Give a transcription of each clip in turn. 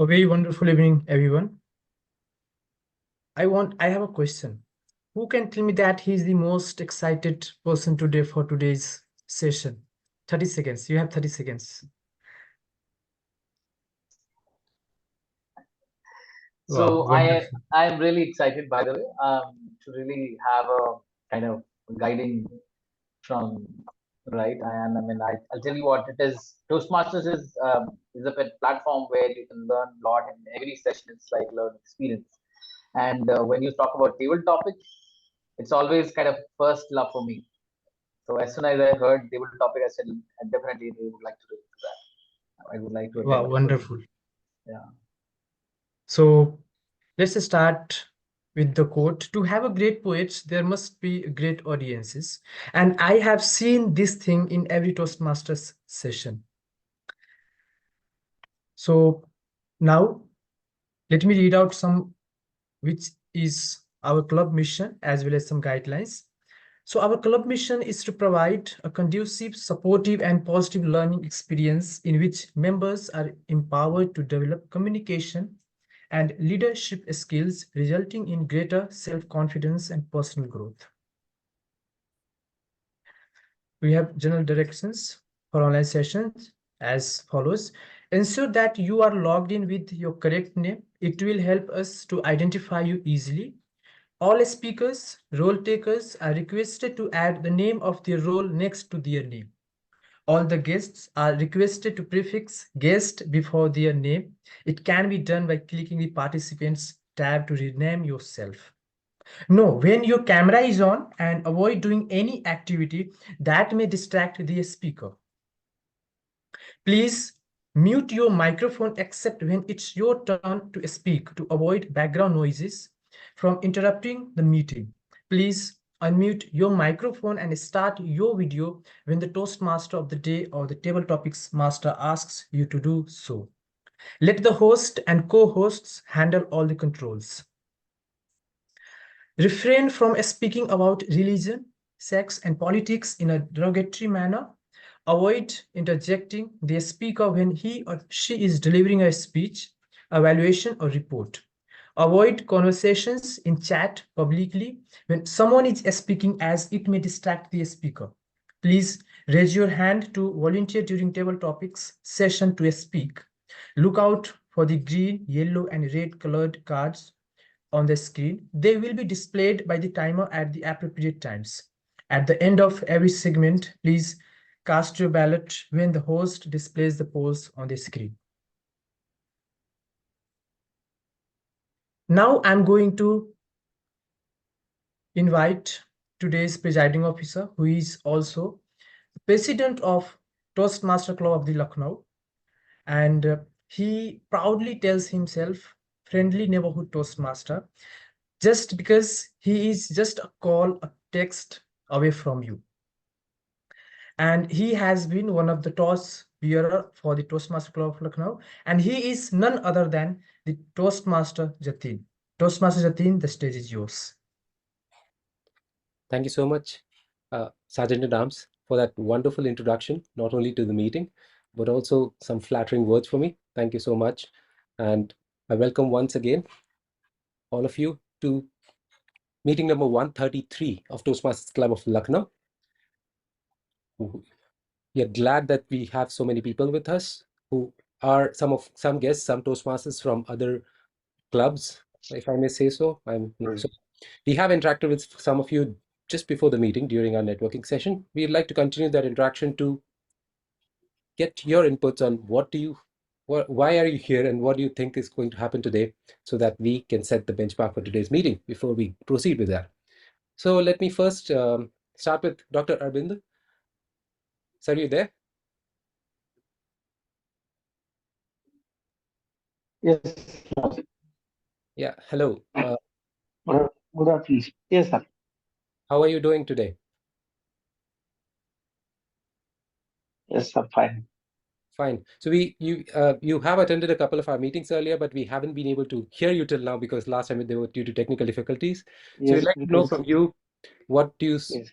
A very wonderful evening, everyone. I have a question. Who can tell me that he's the most excited person today for today's session? 30 seconds. You have 30 seconds. Wow, So wonderful. I'm really excited, by the way, to really have a kind of guiding from right. I'll tell you what it is. Toastmasters is a platform where you can learn a lot, and every session it's like learn experience. And when you talk about table topic, it's always kind of first love for me. So as soon as I heard table topic, I said definitely they would like to do that. I would like to Wow, attend. wonderful. Yeah. So let's start with the quote. To have a great poet, there must be great audiences. And I have seen this thing in every Toastmasters session. So now let me read out some, which is our club mission as well as some guidelines. So our club mission is to provide a conducive, supportive, and positive learning experience in which members are empowered to develop communication and leadership skills, resulting in greater self-confidence and personal growth. We have general directions for online sessions as follows. Ensure that you are logged in with your correct name. It will help us to identify you easily. All speakers, role takers are requested to add the name of their role next to their name. All the guests are requested to prefix guest before their name. It can be done by clicking the participants tab to rename yourself. No, when your camera is on, and avoid doing any activity that may distract the speaker. Please mute your microphone except when it's your turn to speak to avoid background noises from interrupting the meeting. Please unmute your microphone and start your video when the Toastmaster of the day or the table topics master asks you to do so. Let the host and co-hosts handle all the controls. Refrain from speaking about religion, sex, and politics in a derogatory manner. Avoid interjecting the speaker when he or she is delivering a speech, evaluation, or report. Avoid conversations in chat publicly when someone is speaking, as it may distract the speaker. Please raise your hand to volunteer during table topics session to speak. Look out for the green, yellow, and red colored cards on the screen. They will be displayed by the timer at the appropriate times. At the end of every segment, please cast your ballot when the host displays the polls on the screen. Now I'm going to invite today's presiding officer, who is also the president of Toastmaster Club of the Lucknow, and he proudly tells himself friendly neighborhood Toastmaster, just because he is just a call, a text away from you. And he has been one of the toss bearer for the Toastmaster Club of Lucknow, and he is none other than the Toastmaster Jatin. Toastmaster Jatin, the stage is yours. Thank you so much, Sergeant at Arms, for that wonderful introduction, not only to the meeting, but also some flattering words for me. Thank you so much. And I welcome once again all of you to meeting number 133 of Toastmasters Club of Lucknow. We are glad that we have so many people with us who are some guests, some Toastmasters from other clubs, if I may say so. So we have interacted with some of you just before the meeting during our networking session. We'd like to continue that interaction to get your inputs on why are you here and what do you think is going to happen today, so that we can set the benchmark for today's meeting before we proceed with that. So let me first start with Dr. Arvind. Sir, are you there? Yes. Yeah, hello. Good afternoon. Yes, sir. How are you doing today? Yes, sir. Fine. Fine. So you have attended a couple of our meetings earlier, but we haven't been able to hear you till now because last time they were due to technical difficulties. So Yes, we'd like to know from you what do you yes.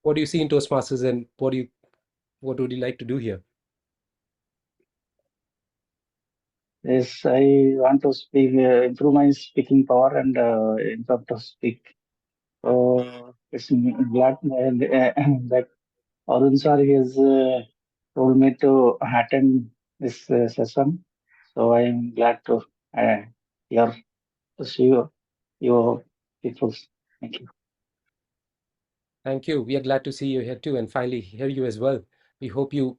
what do you see in Toastmasters, and what would you like to do here? Yes, I want to speak, improve my speaking power and in fact to speak. So it's glad that Arun sir has told me to attend this session. So I am glad to hear to see your people. Thank you. Thank you. We are glad to see you here too, and finally hear you as well. We hope you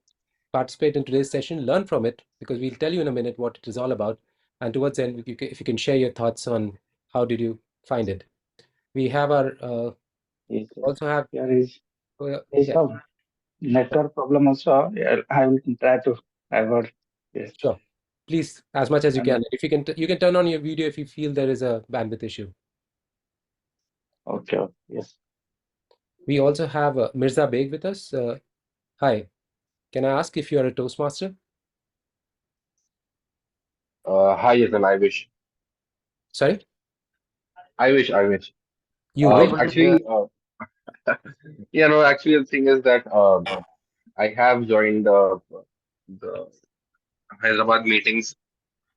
participate in today's session, learn from it, because we'll tell you in a minute what it is all about. And towards the end, if you can share your thoughts on how did you find it. We have our Yes, also have there is yeah, a network problem also. Yeah, I will try to avoid. Yes, sure. Please, as much as you and can. If you can, you can turn on your video if you feel there is a bandwidth issue. okay, yes. We also have Mirza Beg with us. Hi, can I ask if you are a Toastmaster? Hi, Ethan. I wish. Sorry, I wish. you wish. Able to hear. Actually, yeah, no, actually, the thing is that I have joined the Hyderabad meetings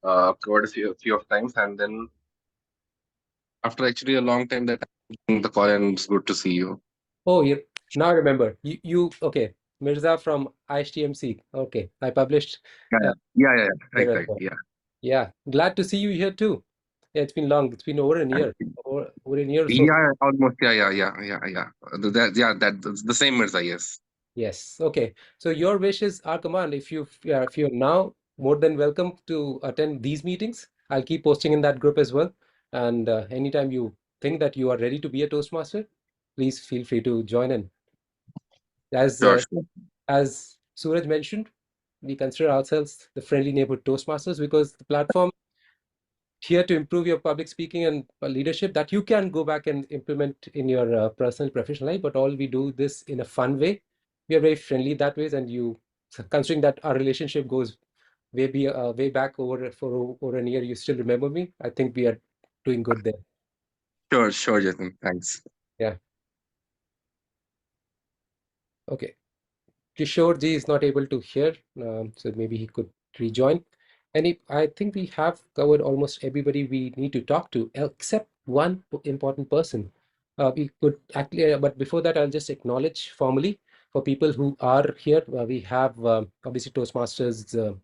quite a few of times, and then after actually a long time that I'm the call, and it's good to see you. Oh, you now I remember. You okay? Mirza from IHTMC. Okay, I published Yeah, uh, yeah. there Right, as right. well. Yeah. Yeah, glad to see you here too. Yeah, it's been long. It's been over a year, over a year or so. Yeah, almost. Yeah. Yeah, that's the same Mirza. Yes. Yes. Okay. So your wish is our command. If you're now more than welcome to attend these meetings, I'll keep posting in that group as well. And anytime you think that you are ready to be a Toastmaster, please feel free to join in. As Sure, uh, sure. as Suraj mentioned, we consider ourselves the friendly neighborhood Toastmasters because the platform here to improve your public speaking and leadership that you can go back and implement in your personal professional life, but all we do this in a fun way. We are very friendly that ways, and you considering that our relationship goes way back over a year, you still remember me. I think we are doing good there. Sure, Jatin. Thanks. Yeah. Okay. Kishore ji is not able to hear, so maybe he could rejoin. I think we have covered almost everybody we need to talk to, except one important person. We could actually, but before that, I'll just acknowledge formally for people who are here. We have obviously Toastmasters,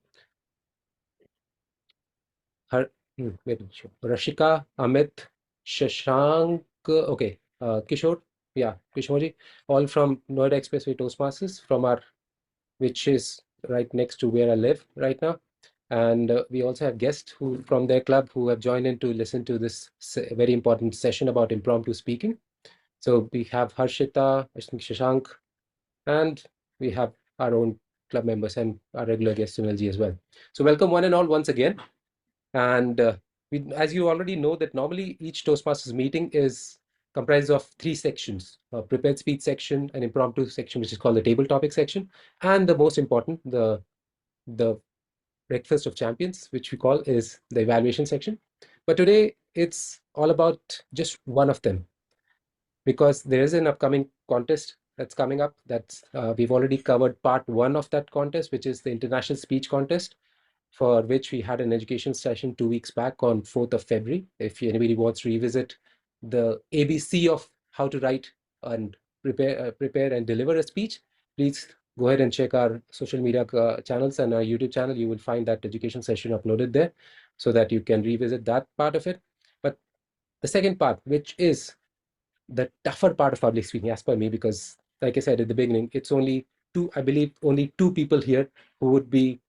Rashika, Amit, Shashank, okay, Kishore, yeah, Kishore ji, all from Noida Expressway Toastmasters from our which is right next to where I live right now. And we also have guests who from their club who have joined in to listen to this very important session about impromptu speaking. So we have Harshita, I think Shashank, and we have our own club members and our regular guest Sunilji as well. So welcome one and all once again. And as you already know that normally each Toastmasters meeting is comprised of three sections: a prepared speech section, an impromptu section, which is called the table topic section, and the most important, the breakfast of champions, which we call is the evaluation section. But today it's all about just one of them because there is an upcoming contest that's coming up. That's we've already covered part one of that contest, which is the international speech contest, for which we had an education session 2 weeks back on 4th of February. If anybody wants to revisit the ABC of how to write and prepare and deliver a speech, please go ahead and check our social media channels and our YouTube channel. You will find that education session uploaded there so that you can revisit that part of it. But the second part, which is the tougher part of public speaking, as per me, because like I said at the beginning, it's only two, I believe, only two people here who would be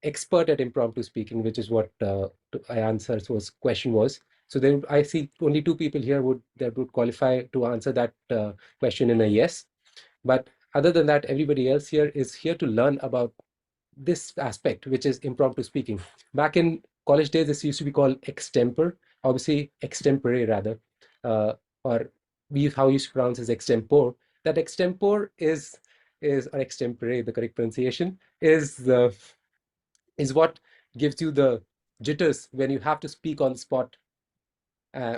expert at impromptu speaking, which is what Ayan's was question was. So there, I see only two people here that would qualify to answer that question in a yes. But other than that, everybody else here is here to learn about this aspect, which is impromptu speaking. Back in college days, this used to be called extempore, obviously extempore rather, or how you used to pronounce is extempore. That extempore is or extempore, the correct pronunciation is what gives you the jitters when you have to speak on the spot,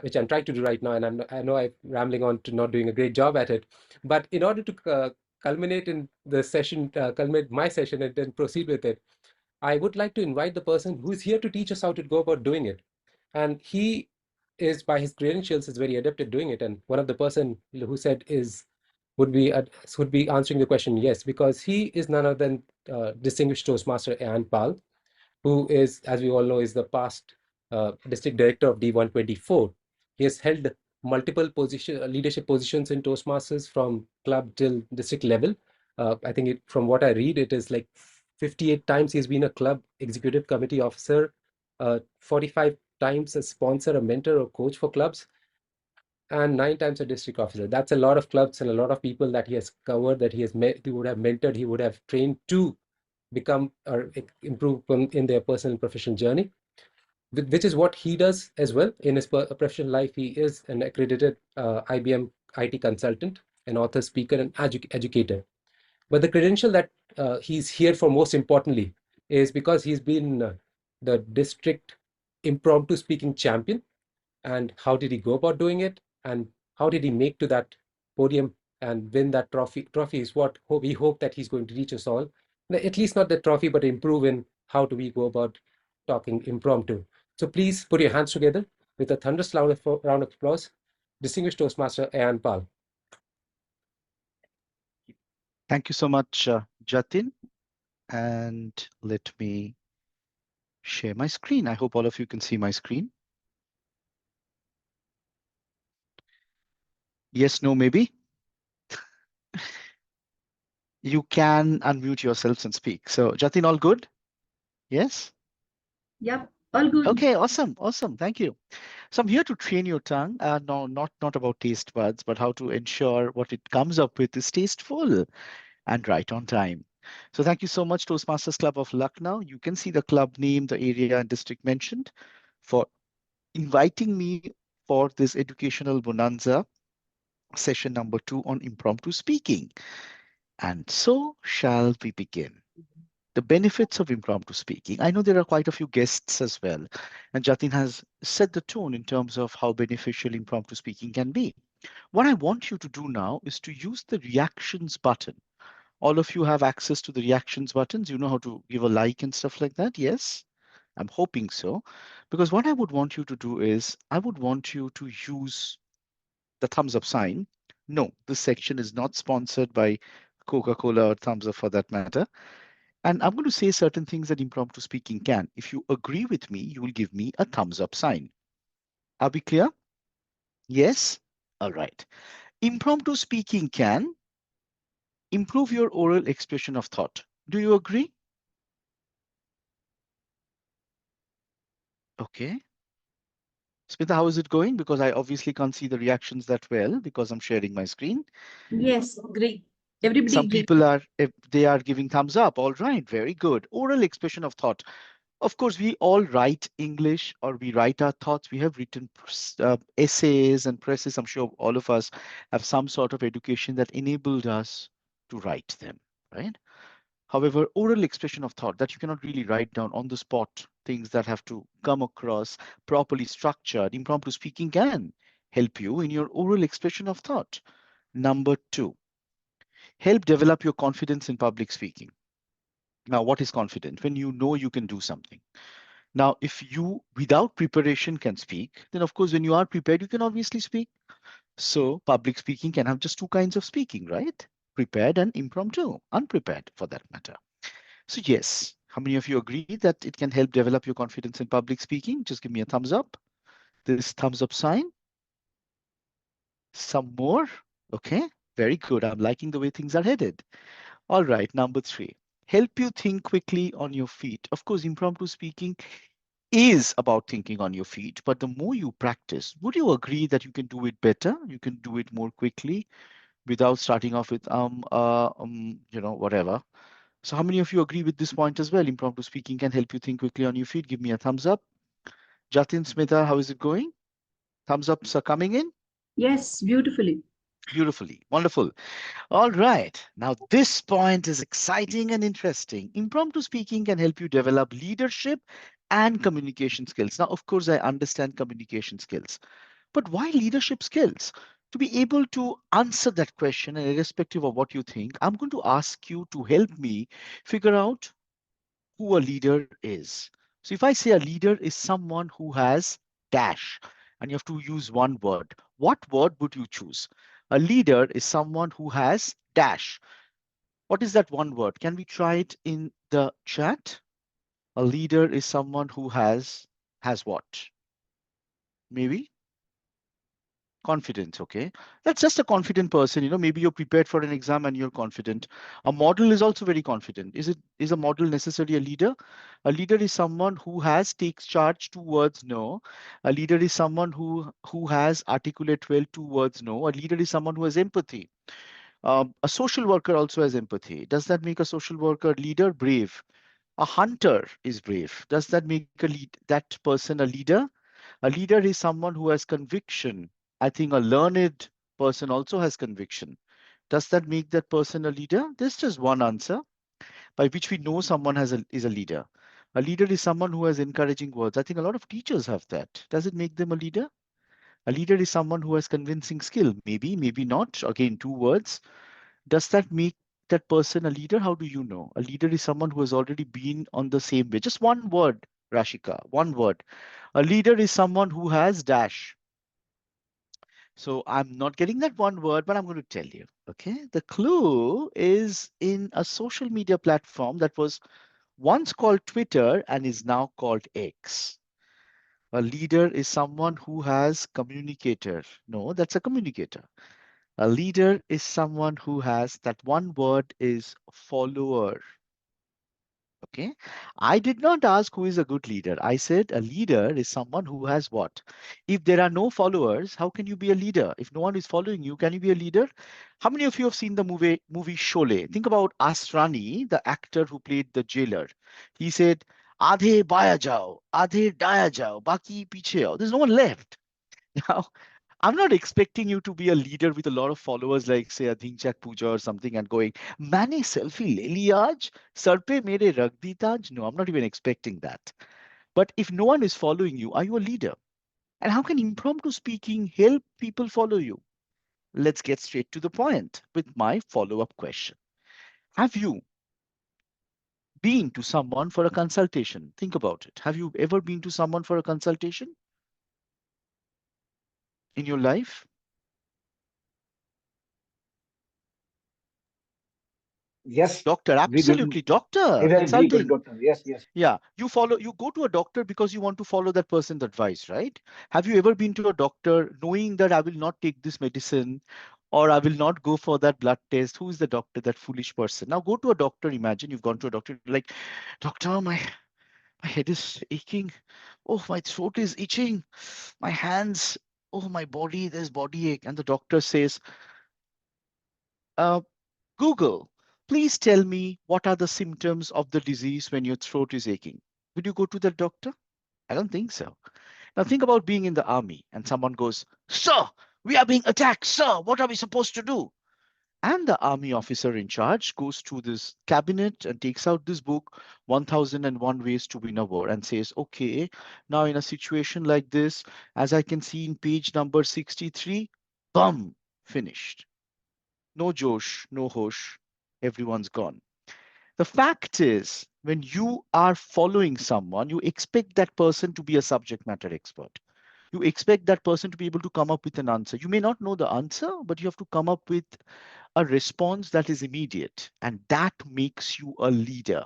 which I'm trying to do right now. And I know I'm rambling on to not doing a great job at it. But in order to culminate in the session, culminate my session and then proceed with it, I would like to invite the person who is here to teach us how to go about doing it. And he is, by his credentials, is very adept at doing it. And one of the person who said is would be answering the question yes, because he is none other than distinguished Toastmaster Ayan Pal, who is, as we all know, is the past district director of D124. He has held multiple leadership positions in Toastmasters from club till district level. I think from what I read, it is like 58 times he's been a club executive committee officer, 45 times a sponsor, a mentor, or coach for clubs, and 9 times a district officer. That's a lot of clubs and a lot of people that he has covered, that he has met, he would have mentored, he would have trained to become or improve in their personal and professional journey, which is what he does as well in his professional life. He is an accredited IBM IT consultant, an author, speaker, and educator. But the credential that he's here for most importantly is because he's been the district impromptu speaking champion. And how did he go about doing it? And how did he make to that podium and win that trophy? Trophy is what we hope that he's going to reach us all. At least not the trophy, but improve in how do we go about talking impromptu. So please put your hands together with a thunderous round of applause. Distinguished Toastmaster Ayan Pal. Thank you so much, Jatin. And let me share my screen. I hope all of you can see my screen. Yes, no, maybe. You can unmute yourselves and speak. So, Jatin, all good? Yes? Yep, all good. Okay, awesome, awesome. Thank you. So I'm here to train your tongue. No, not about taste buds, but how to ensure what it comes up with is tasteful and right on time. So thank you so much, Toastmasters Club of Lucknow. You can see the club name, the area and district mentioned, for inviting me for this educational bonanza session number 2 on impromptu speaking. And so shall we begin. The benefits of impromptu speaking. I know there are quite a few guests as well, and Jatin has set the tone in terms of how beneficial impromptu speaking can be. What I want you to do now is to use the reactions button. All of you have access to the reactions buttons. You know how to give a like and stuff like that. Yes, I'm hoping so. Because what I would want you to do is I would want you to use the thumbs up sign. No, this section is not sponsored by Coca-Cola or Thumbs Up for that matter. And I'm going to say certain things that impromptu speaking can. If you agree with me, you will give me a thumbs up sign. Are we clear? Yes? All right. Impromptu speaking can improve your oral expression of thought. Do you agree? Okay. Smita, how is it going? Because I obviously can't see the reactions that well because I'm sharing my screen. Yes, great. Everybody Some great. people are, if they are giving thumbs up. All right, very good. Oral expression of thought. Of course, we all write English or we write our thoughts. We have written essays and presses. I'm sure all of us have some sort of education that enabled us to write them, right? However, oral expression of thought that you cannot really write down on the spot, things that have to come across properly structured, impromptu speaking can help you in your oral expression of thought. Number 2, help develop your confidence in public speaking. Now, what is confident? When you know you can do something. Now, if you, without preparation, can speak, then of course, when you are prepared, you can obviously speak. So public speaking can have just 2 kinds of speaking, right? Prepared and impromptu, unprepared for that matter. So yes, how many of you agree that it can help develop your confidence in public speaking? Just give me a thumbs up. This thumbs up sign. Some more. Okay, very good. I'm liking the way things are headed. All right, number 3. Help you think quickly on your feet. Of course, impromptu speaking is about thinking on your feet, but the more you practice, would you agree that you can do it better? You can do it more quickly without starting off with whatever. So how many of you agree with this point as well? Impromptu speaking can help you think quickly on your feet. Give me a thumbs up. Jatin, Smita, how is it going? Thumbs ups are coming in? Yes, beautifully. Beautifully. Wonderful. All right. Now, this point is exciting and interesting. Impromptu speaking can help you develop leadership and communication skills. Now, of course, I understand communication skills, but why leadership skills? To be able to answer that question, and irrespective of what you think, I'm going to ask you to help me figure out who a leader is. So if I say a leader is someone who has dash, and you have to use one word, what word would you choose? A leader is someone who has dash. What is that one word? Can we try it in the chat? A leader is someone who has what? Maybe confidence. Okay, that's just a confident person. Maybe you're prepared for an exam and you're confident. A model is also very confident. Is a model necessarily a leader? A leader is someone who has takes charge. Two words, no. A leader is someone who has articulate well. Two words, no. A leader is someone who has empathy. A social worker also has empathy. Does that make a social worker leader? Brave. A hunter is brave. Does that make that person a leader? A leader is someone who has conviction. I think a learned person also has conviction. Does that make that person a leader? There's just one answer by which we know someone is a leader. A leader is someone who has encouraging words. I think a lot of teachers have that. Does it make them a leader? A leader is someone who has convincing skill. Maybe, maybe not. Again, two words. Does that make that person a leader? How do you know? A leader is someone who has already been on the same way. Just one word, Rashika, one word. A leader is someone who has dash. So I'm not getting that one word, but I'm going to tell you. Okay. The clue is in a social media platform that was once called Twitter and is now called X. A leader is someone who has communicator. No, that's a communicator. A leader is someone who has that one word is follower. Okay. I did not ask who is a good leader. I said a leader is someone who has what? If there are no followers, how can you be a leader? If no one is following you, can you be a leader? How many of you have seen the movie Sholay? Think about Asrani, the actor who played the jailer. He said, "Adhe baya jao, adhe daya jao, baki piche aao." There's no one left. Now, I'm not expecting you to be a leader with a lot of followers, like say a Dhinchak Puja or something, and going, "Mane selfie le liya aaj, sar pe mere rakh di taaj." No, I'm not even expecting that. But if no one is following you, are you a leader? And how can impromptu speaking help people follow you? Let's get straight to the point with my follow-up question. Have you been to someone for a consultation? Think about it. Have you ever been to someone for a consultation in your life? Yes, Doctor, we do. absolutely. Doctor, A very good consulting. doctor. Yes, yes. Yeah, you go to a doctor because you want to follow that person's advice, right? Have you ever been to a doctor knowing that I will not take this medicine or I will not go for that blood test? Who is the doctor, that foolish person? Now go to a doctor. Imagine you've gone to a doctor, like, "Doctor, my head is aching. Oh, my throat is itching. My hands, oh, my body, there's body ache." And the doctor says, uh, "Google, please tell me what are the symptoms of the disease when your throat is aching." Would you go to the doctor? I don't think so. Now think about being in the army and someone goes, "Sir, we are being attacked. Sir, what are we supposed to do?" And the army officer in charge goes to this cabinet and takes out this book, 1001 Ways to Win a War, and says, "Okay, now in a situation like this, as I can see in page number 63, bum, finished. No Josh, no Hosh, everyone's gone." The fact is, when you are following someone, you expect that person to be a subject matter expert. You expect that person to be able to come up with an answer. You may not know the answer, but you have to come up with a response that is immediate, and that makes you a leader.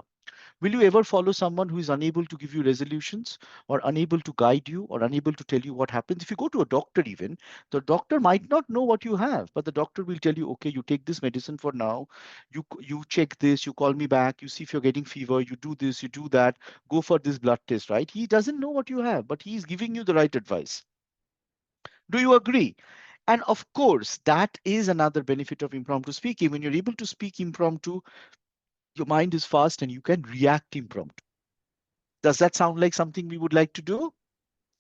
Will you ever follow someone who is unable to give you resolutions or unable to guide you or unable to tell you what happens? If you go to a doctor, even the doctor might not know what you have, but the doctor will tell you, "Okay, you take this medicine for now. You check this. You call me back. You see if you're getting fever. You do this. You do that. Go for this blood test." Right? He doesn't know what you have, but he's giving you the right advice. Do you agree? And of course, that is another benefit of impromptu speaking. When you're able to speak impromptu, your mind is fast and you can react impromptu. Does that sound like something we would like to do?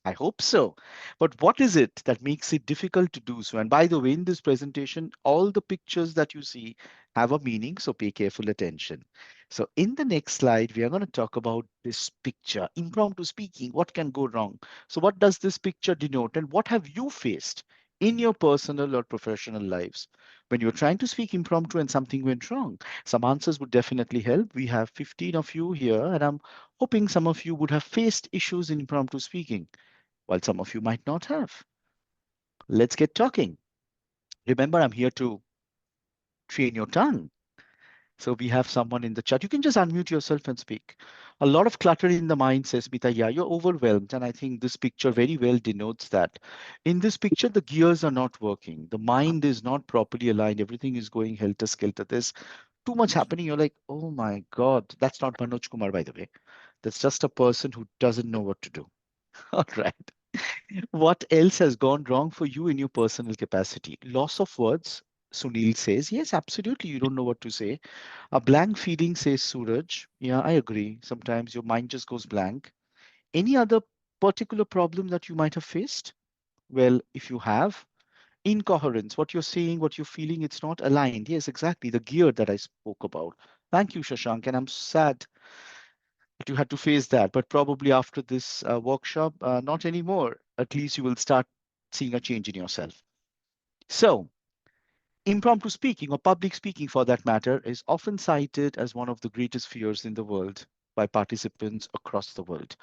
I hope so. But what is it that makes it difficult to do so? And by the way, in this presentation, all the pictures that you see have a meaning, so pay careful attention. So in the next slide, we are going to talk about this picture, impromptu speaking, what can go wrong? So what does this picture denote and what have you faced in your personal or professional lives when you're trying to speak impromptu and something went wrong? Some answers would definitely help. We have 15 of you here, and I'm hoping some of you would have faced issues in impromptu speaking, while some of you might not have. Let's get talking. Remember, I'm here to train your tongue. So we have someone in the chat. You can just unmute yourself and speak. A lot of clutter in the mind, says Mita. Yeah, you're overwhelmed. And I think this picture very well denotes that. In this picture, the gears are not working. The mind is not properly aligned. Everything is going helter skelter. There's too much happening. You're like, oh my God. That's not Manoj Kumar, by the way. That's just a person who doesn't know what to do. All right. What else has gone wrong for you in your personal capacity? Loss of words, Sunil says. Yes, absolutely. You don't know what to say. A blank feeling, says Suraj. Yeah, I agree. Sometimes your mind just goes blank. Any other particular problem that you might have faced? Well, if you have, incoherence, what you're saying, what you're feeling, it's not aligned. Yes, exactly. The gear that I spoke about. Thank you, Shashank. And I'm sad that you had to face that. But probably after this workshop, not anymore. At least you will start seeing a change in yourself. So, impromptu speaking, or public speaking for that matter, is often cited as one of the greatest fears in the world by participants across the world.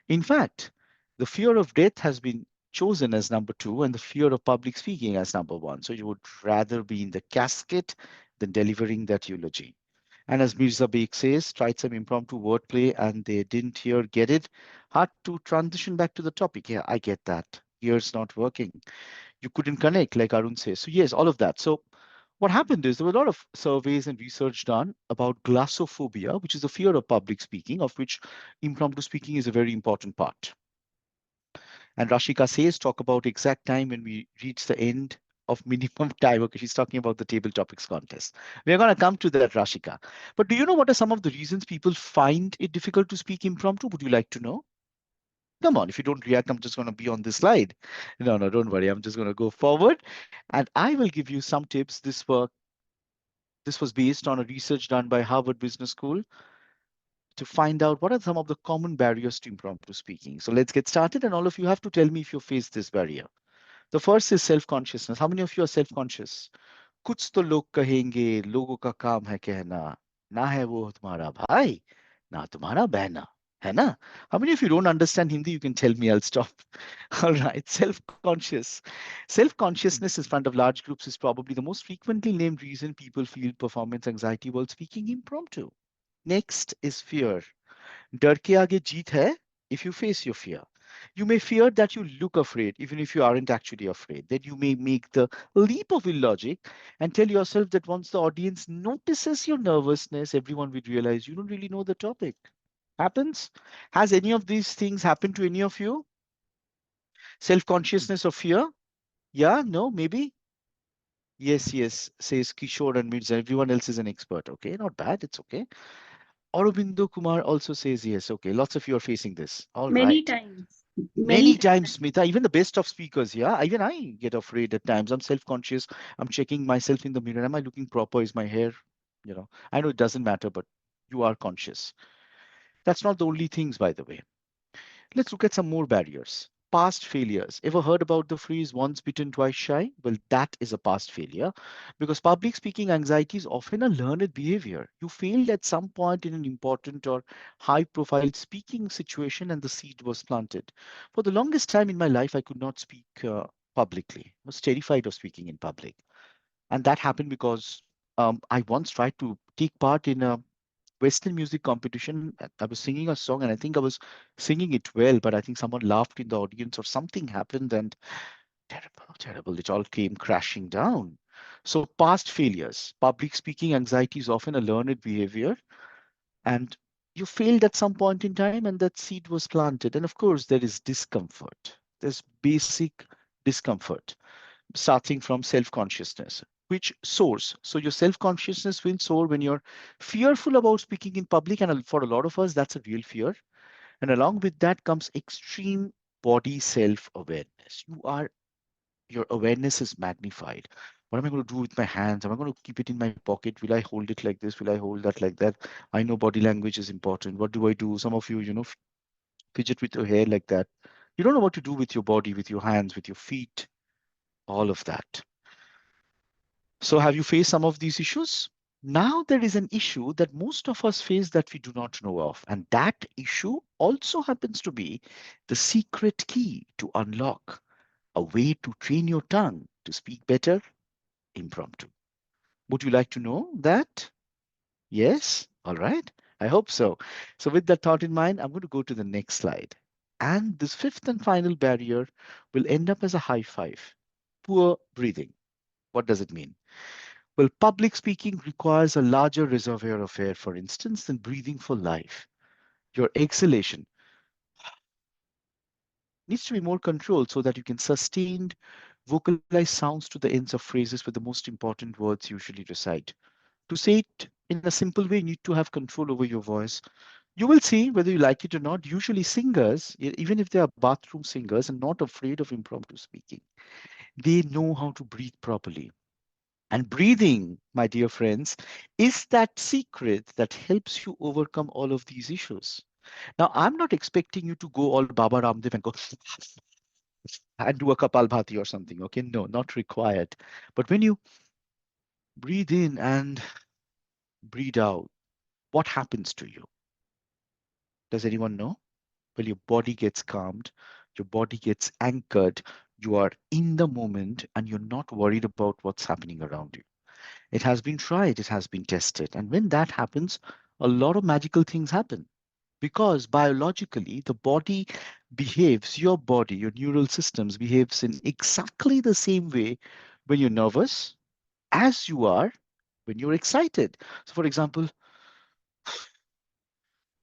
In fact, the fear of death has been chosen as number two, and the fear of public speaking as number one. So you would rather be in the casket than delivering that eulogy. And as Mirza Beg says, tried some impromptu wordplay and they didn't hear, get it. Hard to transition back to the topic. Yeah, I get that. Ears not working. You couldn't connect, like Arun says. So, yes, all of that. So, what happened is there were a lot of surveys and research done about glossophobia, which is the fear of public speaking, of which impromptu speaking is a very important part. And Rashika says, talk about exact time when we reach the end of minimum time. Okay, she's talking about the table topics contest. We're going to come to that, Rashika. But do you know what are some of the reasons people find it difficult to speak impromptu? Would you like to know? Come on, if you don't react, I'm just going to be on this slide. No, no, don't worry. I'm just going to go forward and I will give you some tips. This was based on a research done by Harvard Business School to find out what are some of the common barriers to impromptu speaking. So let's get started, and all of you have to tell me if you face this barrier. The first is self-consciousness. How many of you are self-conscious? कुछ तो लोग कहेंगे, लोगों का काम है कहना, ना है वो तुम्हारा भाई, ना तुम्हारा बहना, है ना? How many of you don't understand Hindi? You can tell me, I'll stop. All right, self-conscious. Self-consciousness in front of large groups is probably the most frequently named reason people feel performance anxiety while speaking impromptu. Next is fear. डर के आगे जीत है if you face your fear. You may fear that you look afraid, even if you aren't actually afraid. Then you may make the leap of illogic and tell yourself that once the audience notices your nervousness, everyone will realize you don't really know the topic. Happens? Has any of these things happened to any of you? Self consciousness or fear? Yeah, no, maybe? Yes, yes, says Kishore and Mirza. Everyone else is an expert. Okay, not bad. It's okay. Aurobindo Kumar also says yes. Okay, lots of you are facing this. All Many right. times. Many Many times. times, Smita, even the best of speakers, yeah, even I get afraid at times. I'm self-conscious. I'm checking myself in the mirror. Am I looking proper? Is my hair, I know it doesn't matter, but you are conscious. That's not the only things, by the way. Let's look at some more barriers. Past failures. Ever heard about the phrase once bitten, twice shy? Well, that is a past failure because public speaking anxiety is often a learned behavior. You failed at some point in an important or high profile speaking situation and the seed was planted. For the longest time in my life, I could not speak publicly. I was terrified of speaking in public. And that happened because I once tried to take part in a Western music competition. I was singing a song and I think I was singing it well, but I think someone laughed in the audience or something happened and terrible, terrible. It all came crashing down. So, past failures, public speaking anxiety is often a learned behavior, and you failed at some point in time and that seed was planted. And of course, there is discomfort. There's basic discomfort starting from self-consciousness, which soars. So your self-consciousness will soar when you're fearful about speaking in public, and for a lot of us, that's a real fear. And along with that comes extreme body self-awareness. Your awareness is magnified. What am I going to do with my hands? Am I going to keep it in my pocket? Will I hold it like this? Will I hold that like that? I know body language is important. What do I do? Some of you, fidget with your hair like that. You don't know what to do with your body, with your hands, with your feet. all of that. So have you faced some of these issues? Now there is an issue that most of us face that we do not know of. And that issue also happens to be the secret key to unlock a way to train your tongue to speak better, impromptu. Would you like to know that? Yes? All right. I hope so. So with that thought in mind, I'm going to go to the next slide. And this fifth and final barrier will end up as a high five. Poor breathing. What does it mean? Well, public speaking requires a larger reservoir of air, for instance, than breathing for life. Your exhalation needs to be more controlled so that you can sustained vocalize sounds to the ends of phrases with the most important words usually recite. To say it in a simple way, you need to have control over your voice. You will see whether you like it or not. Usually, singers, even if they are bathroom singers and not afraid of impromptu speaking, they know how to breathe properly. And breathing, my dear friends, is that secret that helps you overcome all of these issues. Now, I'm not expecting you to go all Baba Ramdev and go and do a Kapalbhati or something. Okay, no, not required. But when you breathe in and breathe out, what happens to you? Does anyone know? Well, your body gets calmed, your body gets anchored, you are in the moment, and you're not worried about what's happening around you. It has been tried, it has been tested. And when that happens, a lot of magical things happen because biologically the body behaves, your body, your neural systems behaves in exactly the same way when you're nervous as you are when you're excited. So for example,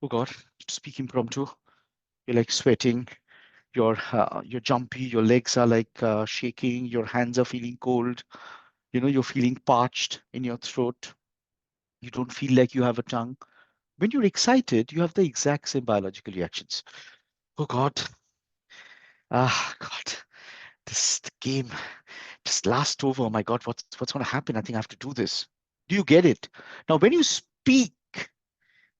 oh God, speak impromptu, you're like sweating, you're jumpy, your legs are like shaking, your hands are feeling cold, you're feeling parched in your throat, you don't feel like you have a tongue. When you're excited, you have the exact same biological reactions. Oh God, God, this the game just last over. Oh my God, what's going to happen? I think I have to do this. Do you get it? Now, when you speak,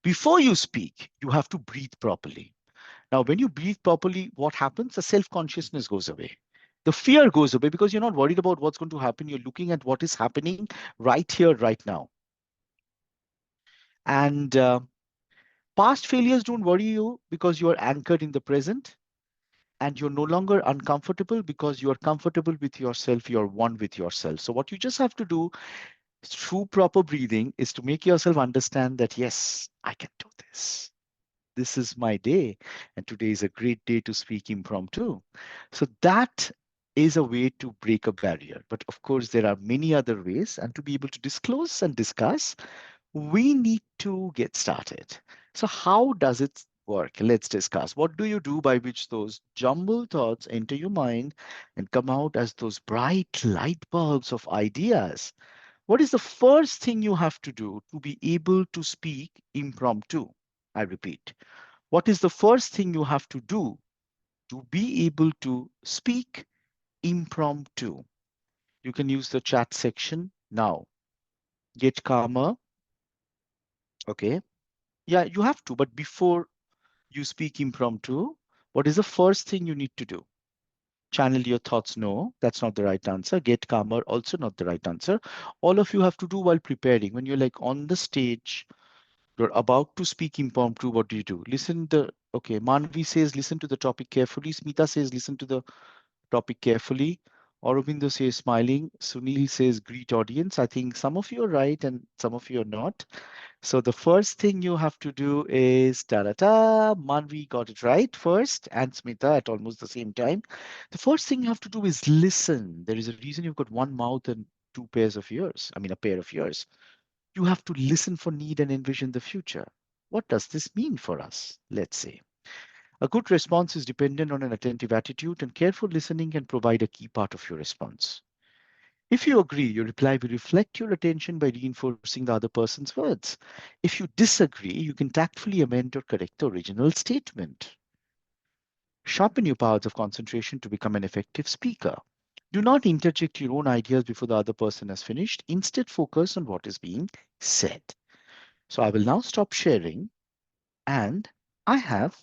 before you speak, you have to breathe properly. Now, when you breathe properly, what happens? The self-consciousness goes away. The fear goes away because you're not worried about what's going to happen. You're looking at what is happening right here, right now. And past failures don't worry you because you are anchored in the present. And you're no longer uncomfortable because you're comfortable with yourself, you're one with yourself. So what you just have to do through proper breathing is to make yourself understand that yes, I can do this. This is my day, and today is a great day to speak impromptu. So that is a way to break a barrier. But of course, there are many other ways, and to be able to disclose and discuss, we need to get started. So how does it work? Let's discuss. What do you do by which those jumbled thoughts enter your mind and come out as those bright light bulbs of ideas? What is the first thing you have to do to be able to speak impromptu? I repeat, what is the first thing you have to do to be able to speak impromptu? You can use the chat section now. Get calmer. Okay. Yeah, you have to, but before you speak impromptu, what is the first thing you need to do? Channel your thoughts. No, that's not the right answer. Get calmer, also not the right answer. All of you have to do while preparing. When you're like on the stage, you're about to speak impromptu, what do? Listen okay, Manvi says, listen to the topic carefully. Smita says, listen to the topic carefully. Aurobindo says, smiling. Sunil says, greet audience. I think some of you are right and some of you are not. So the first thing you have to do is ta-da-ta. Manvi got it right first and Smita at almost the same time. The first thing you have to do is listen. There is a reason you've got one mouth and two pairs of ears. I mean, a pair of ears. You have to listen for need and envision the future. What does this mean for us? Let's say. A good response is dependent on an attentive attitude, and careful listening can provide a key part of your response. If you agree, your reply will reflect your attention by reinforcing the other person's words. If you disagree, you can tactfully amend or correct the original statement. Sharpen your powers of concentration to become an effective speaker. Do not interject your own ideas before the other person has finished. Instead, focus on what is being said. So I will now stop sharing and I have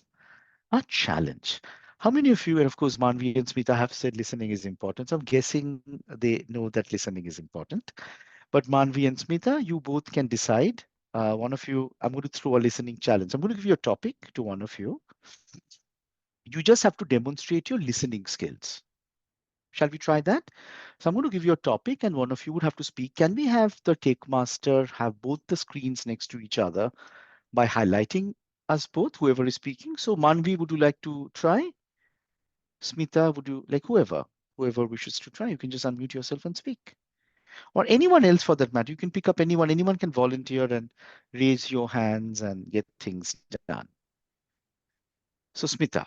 a challenge. How many of you, and of course, Manvi and Smita have said listening is important. So I'm guessing they know that listening is important. But Manvi and Smita, you both can decide. One of you, I'm going to throw a listening challenge. I'm going to give you a topic to one of you. You just have to demonstrate your listening skills. Shall we try that? So I'm going to give you a topic and one of you would have to speak. Can we have the take master have both the screens next to each other by highlighting us both, whoever is speaking? So Manvi, would you like to try? Smita, would you like whoever wishes to try, you can just unmute yourself and speak. Or anyone else for that matter. You can pick up anyone. Anyone can volunteer and raise your hands and get things done. So Smita,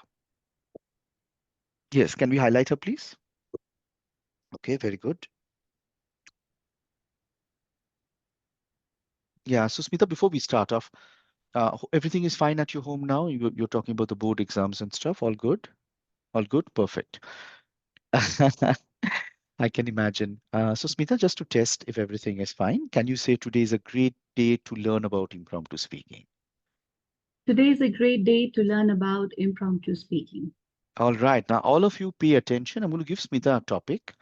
yes, can we highlight her, please? Okay, very good. Yeah, so Smita, before we start off, everything is fine at your home now? You're talking about the board exams and stuff. All good? All good? Perfect. I can imagine. So Smita, just to test if everything is fine, can you say today is a great day to learn about impromptu speaking? Today is a great day to learn about impromptu speaking. All right. Now, all of you pay attention. I'm going to give Smita a topic,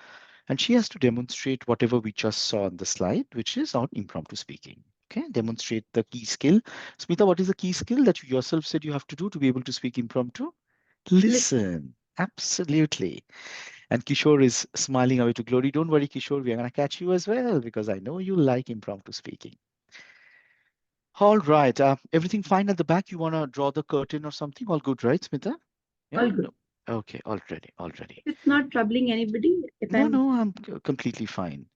and she has to demonstrate whatever we just saw on the slide, which is on impromptu speaking. Okay, demonstrate the key skill. Smita, what is the key skill that you yourself said you have to do to be able to speak impromptu? Listen. Listen. Absolutely. And Kishore is smiling away to glory. Don't worry, Kishore, we are going to catch you as well because I know you like impromptu speaking. All right. Everything fine at the back? You want to draw the curtain or something? All good, right, Smita? Yeah? All good. No. Okay, already, already. It's not troubling anybody if No, I'm no, I'm completely fine.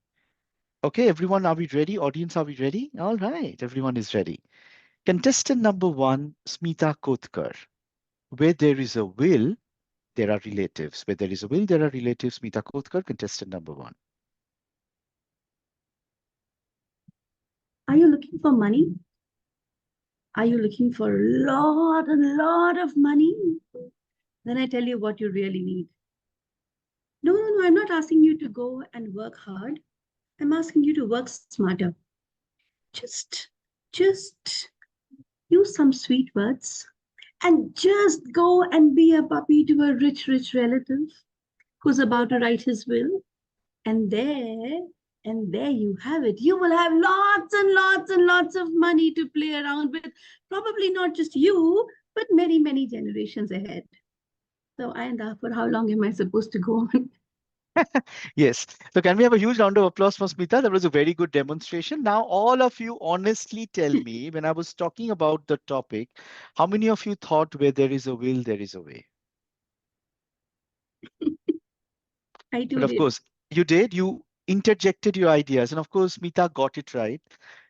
Okay, everyone, are we ready? Audience, are we ready? All right, everyone is ready. Contestant number one, Smita Kotkar. Where there is a will, there are relatives. Where there is a will, there are relatives. Smita Kotkar, contestant number one. Are you looking for money? Are you looking for a lot of money? Then I tell you what you really need. No, no, no, I'm not asking you to go and work hard. I'm asking you to work smarter. Just, just use some sweet words and just go and be a puppy to a rich relative who's about to write his will. And there you have it. You will have lots and lots and lots of money to play around with. Probably not just you, but many, many generations ahead. So, and for how long am I supposed to go on? Yes. So can we have a huge round of applause for Smita? That was a very good demonstration. Now, all of you honestly tell me, when I was talking about the topic, how many of you thought where there is a will, there is a way? I But too of did. course, you did. You interjected your ideas. And of course, Smita got it right.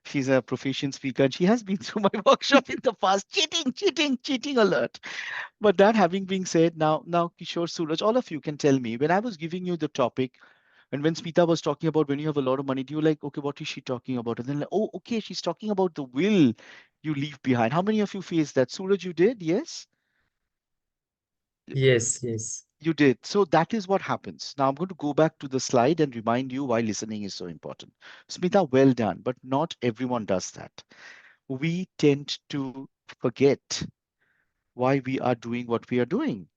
She's a proficient speaker and she has been through my workshop in the past. Cheating alert. But that having been said, now Kishore, Suraj, all of you can tell me when I was giving you the topic, and when Smita was talking about when you have a lot of money, do you like, okay, what is she talking about? And then, like, oh, okay, she's talking about the will you leave behind. How many of you faced that? Suraj, you did? Yes? Yes, yes. You did. So that is what happens. Now I'm going to go back to the slide and remind you why listening is so important. Smita, well done, but not everyone does that. We tend to forget why we are doing what we are doing.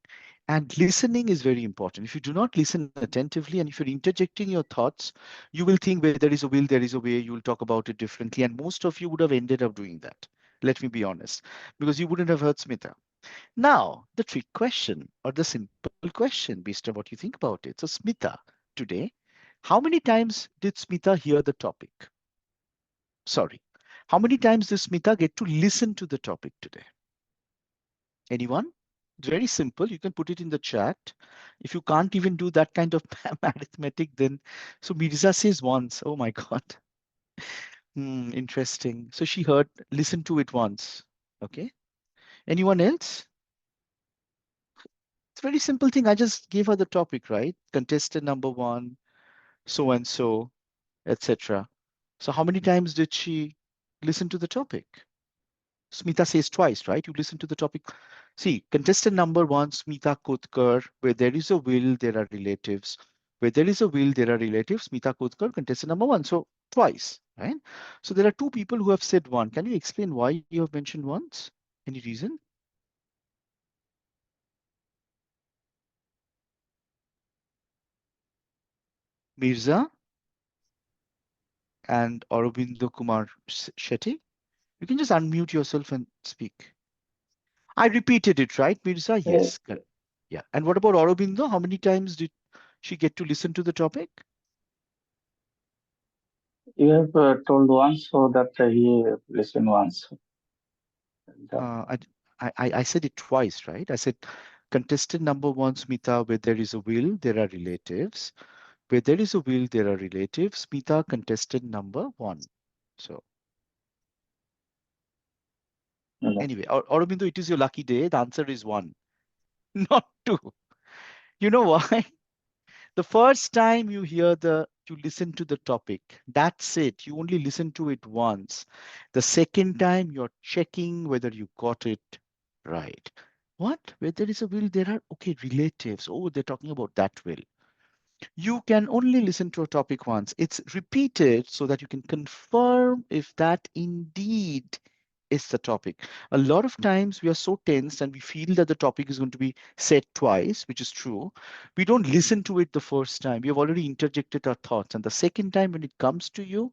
And listening is very important. If you do not listen attentively and if you're interjecting your thoughts, you will think where there is a will, there is a way. You will talk about it differently. And most of you would have ended up doing that. Let me be honest, because you wouldn't have heard Smita. Now, the trick question or the simple question based on what you think about it. So, Smita, today, how many times did Smita hear the topic? Sorry. How many times did Smita get to listen to the topic today? Anyone? It's very simple. You can put it in the chat. If you can't even do that kind of arithmetic, then so Mirza says once. Oh my God. Interesting. So she heard, listened to it once. Okay. Anyone else? It's a very simple thing. I just gave her the topic, right? Contestant number one, so and so, etc. So how many times did she listen to the topic? Smita says twice, right? You listen to the topic. See, contestant number one, Smita Kotkar, where there is a will, there are relatives. Where there is a will, there are relatives. Smita Kotkar, contestant number one. So twice, right? So there are two people who have said one. Can you explain why you have mentioned once? Any reason? Mirza and Aurobindo Kumar Shetty. You can just unmute yourself and speak. I repeated it, right, Mirza? Yes, correct. Yeah. And what about Aurobindo? How many times did she get to listen to the topic? You have told once so that he listened once. I, I said it twice, right? I said contestant number one, Smita, where there is a will, there are relatives. Where there is a will, there are relatives. Smita, contestant number one. So anyway, Aurobindo, it is your lucky day. The answer is one, not two. You know why? The first time you you listen to the topic, that's it. You only listen to it once. The second time you're checking whether you got it right. What? Where there is a will, there are, okay, relatives. Oh, they're talking about that will. You can only listen to a topic once. It's repeated so that you can confirm if that indeed is the topic. A lot of times we are so tensed and we feel that the topic is going to be said twice, which is true. We don't listen to it the first time. We have already interjected our thoughts. And the second time when it comes to you,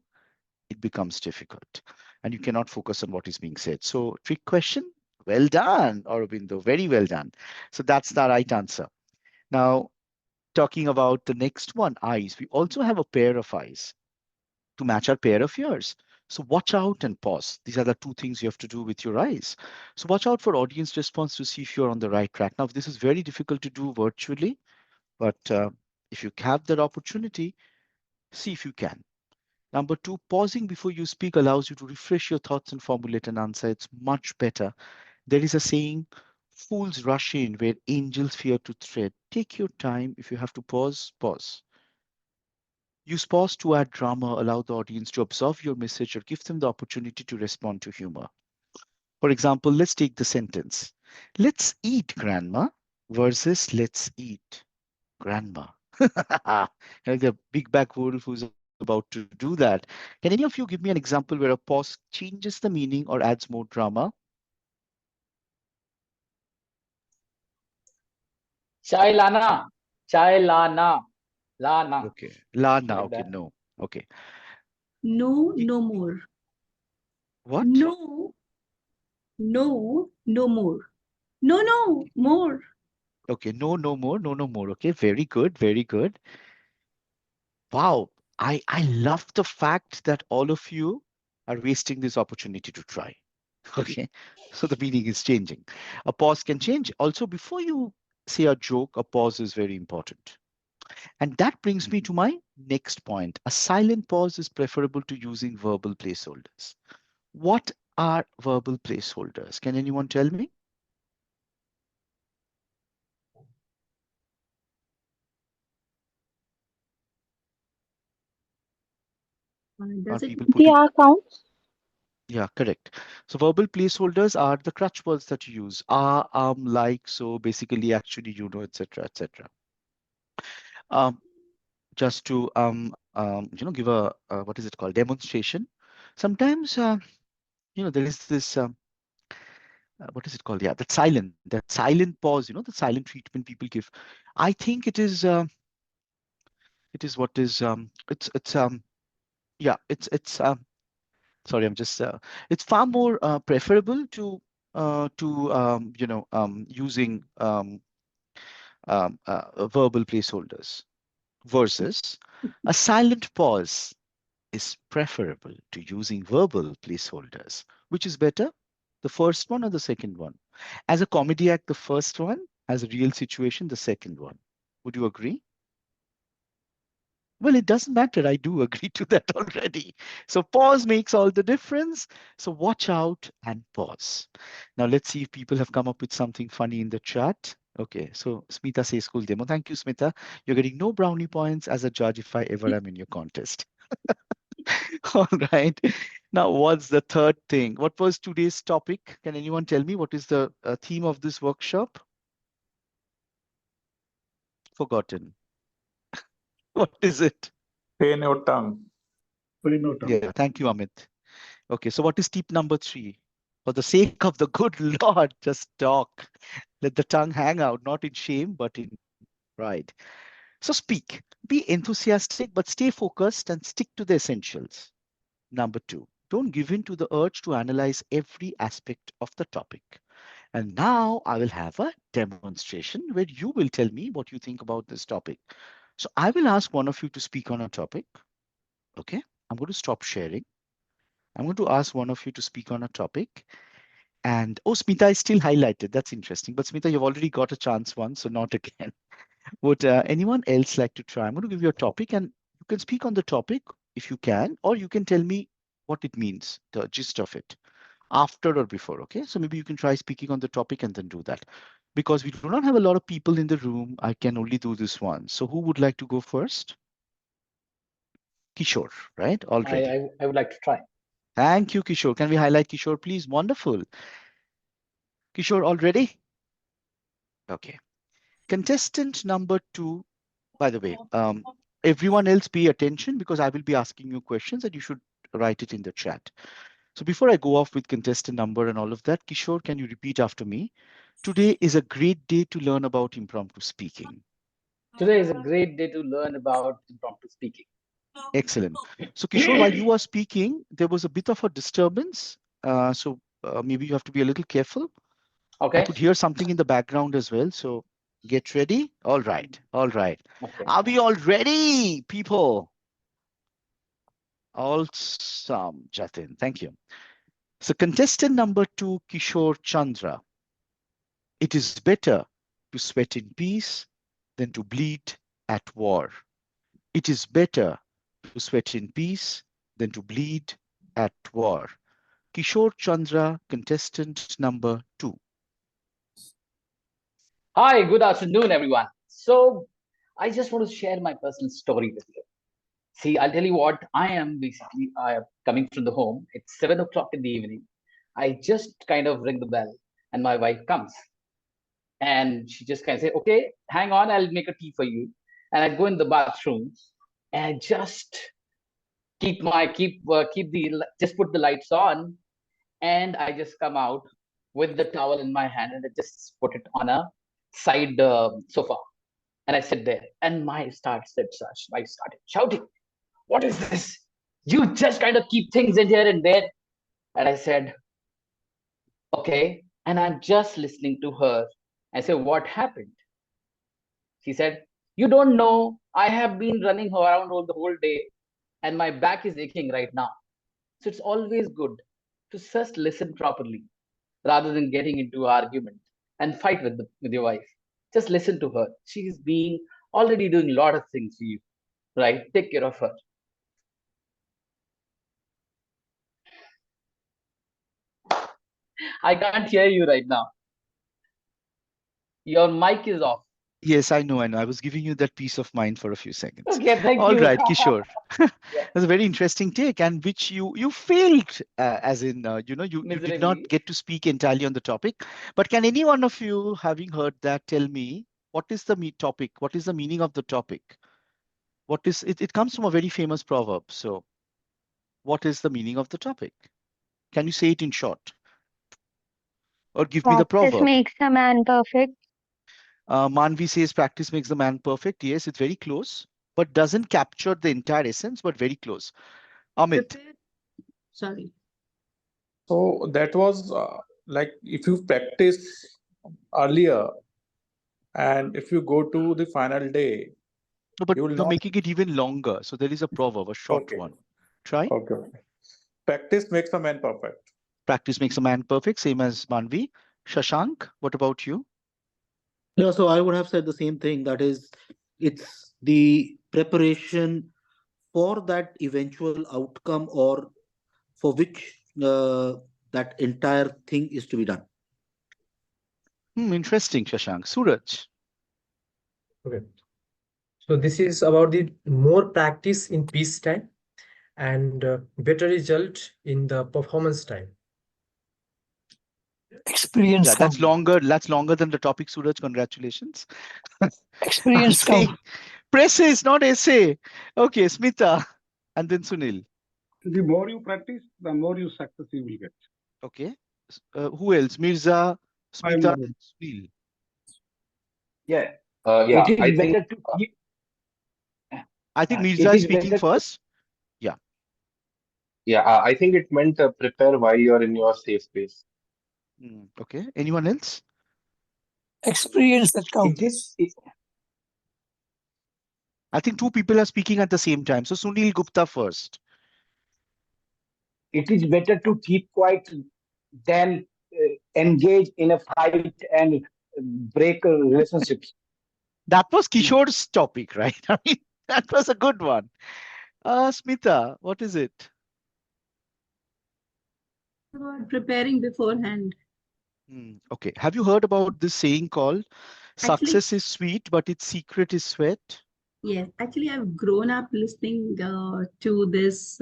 it becomes difficult and you cannot focus on what is being said. So, trick question. Well done, Aurobindo. Very well done. So that's the right answer. Now, talking about the next one, eyes. We also have a pair of eyes to match our pair of ears. So watch out and pause. These are the two things you have to do with your eyes. So watch out for audience response to see if you're on the right track. Now, this is very difficult to do virtually, but if you have that opportunity, see if you can. Number two, pausing before you speak allows you to refresh your thoughts and formulate an answer. It's much better. There is a saying, fools rush in where angels fear to tread. Take your time. If you have to pause, pause. Use pause to add drama, allow the audience to absorb your message, or give them the opportunity to respond to humor. For example, let's take the sentence, let's eat, grandma, versus let's eat, grandma. And the big back wolf who's about to do that. Can any of you give me an example where a pause changes the meaning or adds more drama? Chai lana. Chai lana. Lana. Okay. Lana. Like Okay. that. No. Okay. No, no more. What? No, no, no more. No, no, more. Okay. No, no more. No, no more. Okay. Very good. Very good. Wow, I love the fact that all of you are wasting this opportunity to try. Okay, so the meaning is changing. A pause can change. Also, before you say a joke, a pause is very important. And that brings me to my next point. A silent pause is preferable to using verbal placeholders. What are verbal placeholders? Can anyone tell me? Are Does it? people The putting? R counts. Yeah, correct. So verbal placeholders are the crutch words that you use. Ah, like, so, basically, actually, etc., etc. Um, just to give a what is it called, demonstration. Sometimes there is this what is it called? Yeah, that silent pause. The silent treatment people give. I think it is what is it's yeah it's sorry, I'm just it's far more preferable to using verbal placeholders versus a silent pause is preferable to using verbal placeholders. Which is better, the first one or the second one? As a comedy act, the first one. As a real situation, the second one. Would you agree? Well, it doesn't matter. I do agree to that already. So pause makes all the difference. So watch out and pause. Now let's see if people have come up with something funny in the chat. Okay, so Smita says cool demo. Thank you, Smita. You're getting no brownie points as a judge if I ever am in your contest. All right. Now, what's the third thing? What was today's topic? Can anyone tell me what is the theme of this workshop? Forgotten. What is it? Train your tongue. Yeah, thank you, Amit. Okay, so what is tip number 3? For the sake of the good Lord, just talk. Let the tongue hang out, not in shame, but in pride. So speak, be enthusiastic, but stay focused and stick to the essentials. Number 2, don't give in to the urge to analyze every aspect of the topic. And now I will have a demonstration where you will tell me what you think about this topic. So I will ask one of you to speak on a topic. Okay, I'm going to stop sharing. I'm going to ask one of you to speak on a topic. And oh, Smita is still highlighted. That's interesting. But Smita, you've already got a chance once, so not again. Would anyone else like to try? I'm going to give you a topic and you can speak on the topic if you can, or you can tell me what it means, the gist of it, after or before. Okay, so maybe you can try speaking on the topic and then do that. Because we do not have a lot of people in the room, I can only do this once. So who would like to go first? Kishore, right? Already. I would like to try. Thank you, Kishore. Can we highlight Kishore, please? Wonderful. Kishore, all ready? Okay. Contestant number 2, by the way, everyone else pay attention because I will be asking you questions and you should write it in the chat. So before I go off with contestant number and all of that, Kishore, can you repeat after me? Today is a great day to learn about impromptu speaking. Today is a great day to learn about impromptu speaking. Excellent. So Kishore, while you are speaking, there was a bit of a disturbance. So maybe you have to be a little careful. Okay. I could hear something in the background as well. So get ready. All right. All right. Okay. Are we all ready, people? Awesome, Jatin. Thank you. So contestant number 2, Kishore Chandra. It is better to sweat in peace than to bleed at war. It is better to sweat in peace than to bleed at war. Kishore Chandra, contestant number 2. Hi, good afternoon, everyone. So, I just want to share my personal story with you. See, I'll tell you what I am basically coming from the home. It's 7 o'clock in the evening. I just kind of ring the bell, and my wife comes, and she just kind of say, "Okay, hang on, I'll make a tea for you." And I go in the bathroom, and I just just put the lights on, and I just come out with the towel in my hand, and I just put it on a side sofa, and I sit there, and I started shouting, "What is this? You just kind of keep things in here and there." And I said, "Okay." And I'm just listening to her. I said, "What happened?" She said, "You don't know. I have been running around all the whole day, and my back is aching right now." So it's always good to just listen properly rather than getting into argument and fight with your wife. Just listen to her. She's being already doing a lot of things for you, right? Take care of her. I can't hear you right now. Your mic is off. Yes, I know. I was giving you that peace of mind for a few seconds. Okay, thank All you. right, Kishore. Yeah. That's a very interesting take, and which you failed, as in you did not Miserably. get to speak entirely on the topic. But can any one of you, having heard that, tell me what is the topic? What is the meaning of the topic? What is it? It comes from a very famous proverb. So, what is the meaning of the topic? Can you say it in short, or give me the Practice proverb? makes a man perfect. Manvi says practice makes the man perfect. Yes, it's very close, but doesn't capture the entire essence, but very close. Amit. Sorry. So that was like if you practice earlier and if you go to the final day, No, but you will you're not. making it even longer. So there is a proverb, a short Okay. one. Try. Okay. Practice makes a man perfect. Practice makes a man perfect, same as Manvi. Shashank, what about you? Yeah, so I would have said the same thing. That is, it's the preparation for that eventual outcome or for which that entire thing is to be done. Interesting, Shashank. Suraj. Okay. So this is about the more practice in peacetime and better result in the performance time. Experience Yeah, that's come. longer. That's longer than the topic, Suraj. Congratulations. Experience come. Press is not essay. Okay, Smita. And then Sunil. The more you practice, the more you success you will get. Okay. Who else? Mirza, Smita, Sunil. Yeah, It I is think better to keep. I think it Mirza is is speaking better. first. Yeah. Yeah, I think it meant prepare while you're in your safe space. Okay. Anyone else? Experience that It counts. is. It, I think two people are speaking at the same time. So Sunil Gupta first. it is better to keep quiet than engage in a fight and break relationships. That was Kishor's topic, right? I mean, that was a good one. Smita, what is it? About preparing beforehand. Okay. Have you heard about this saying called Actually, success is sweet, but its secret is sweat? yes. Actually, I've grown up listening to this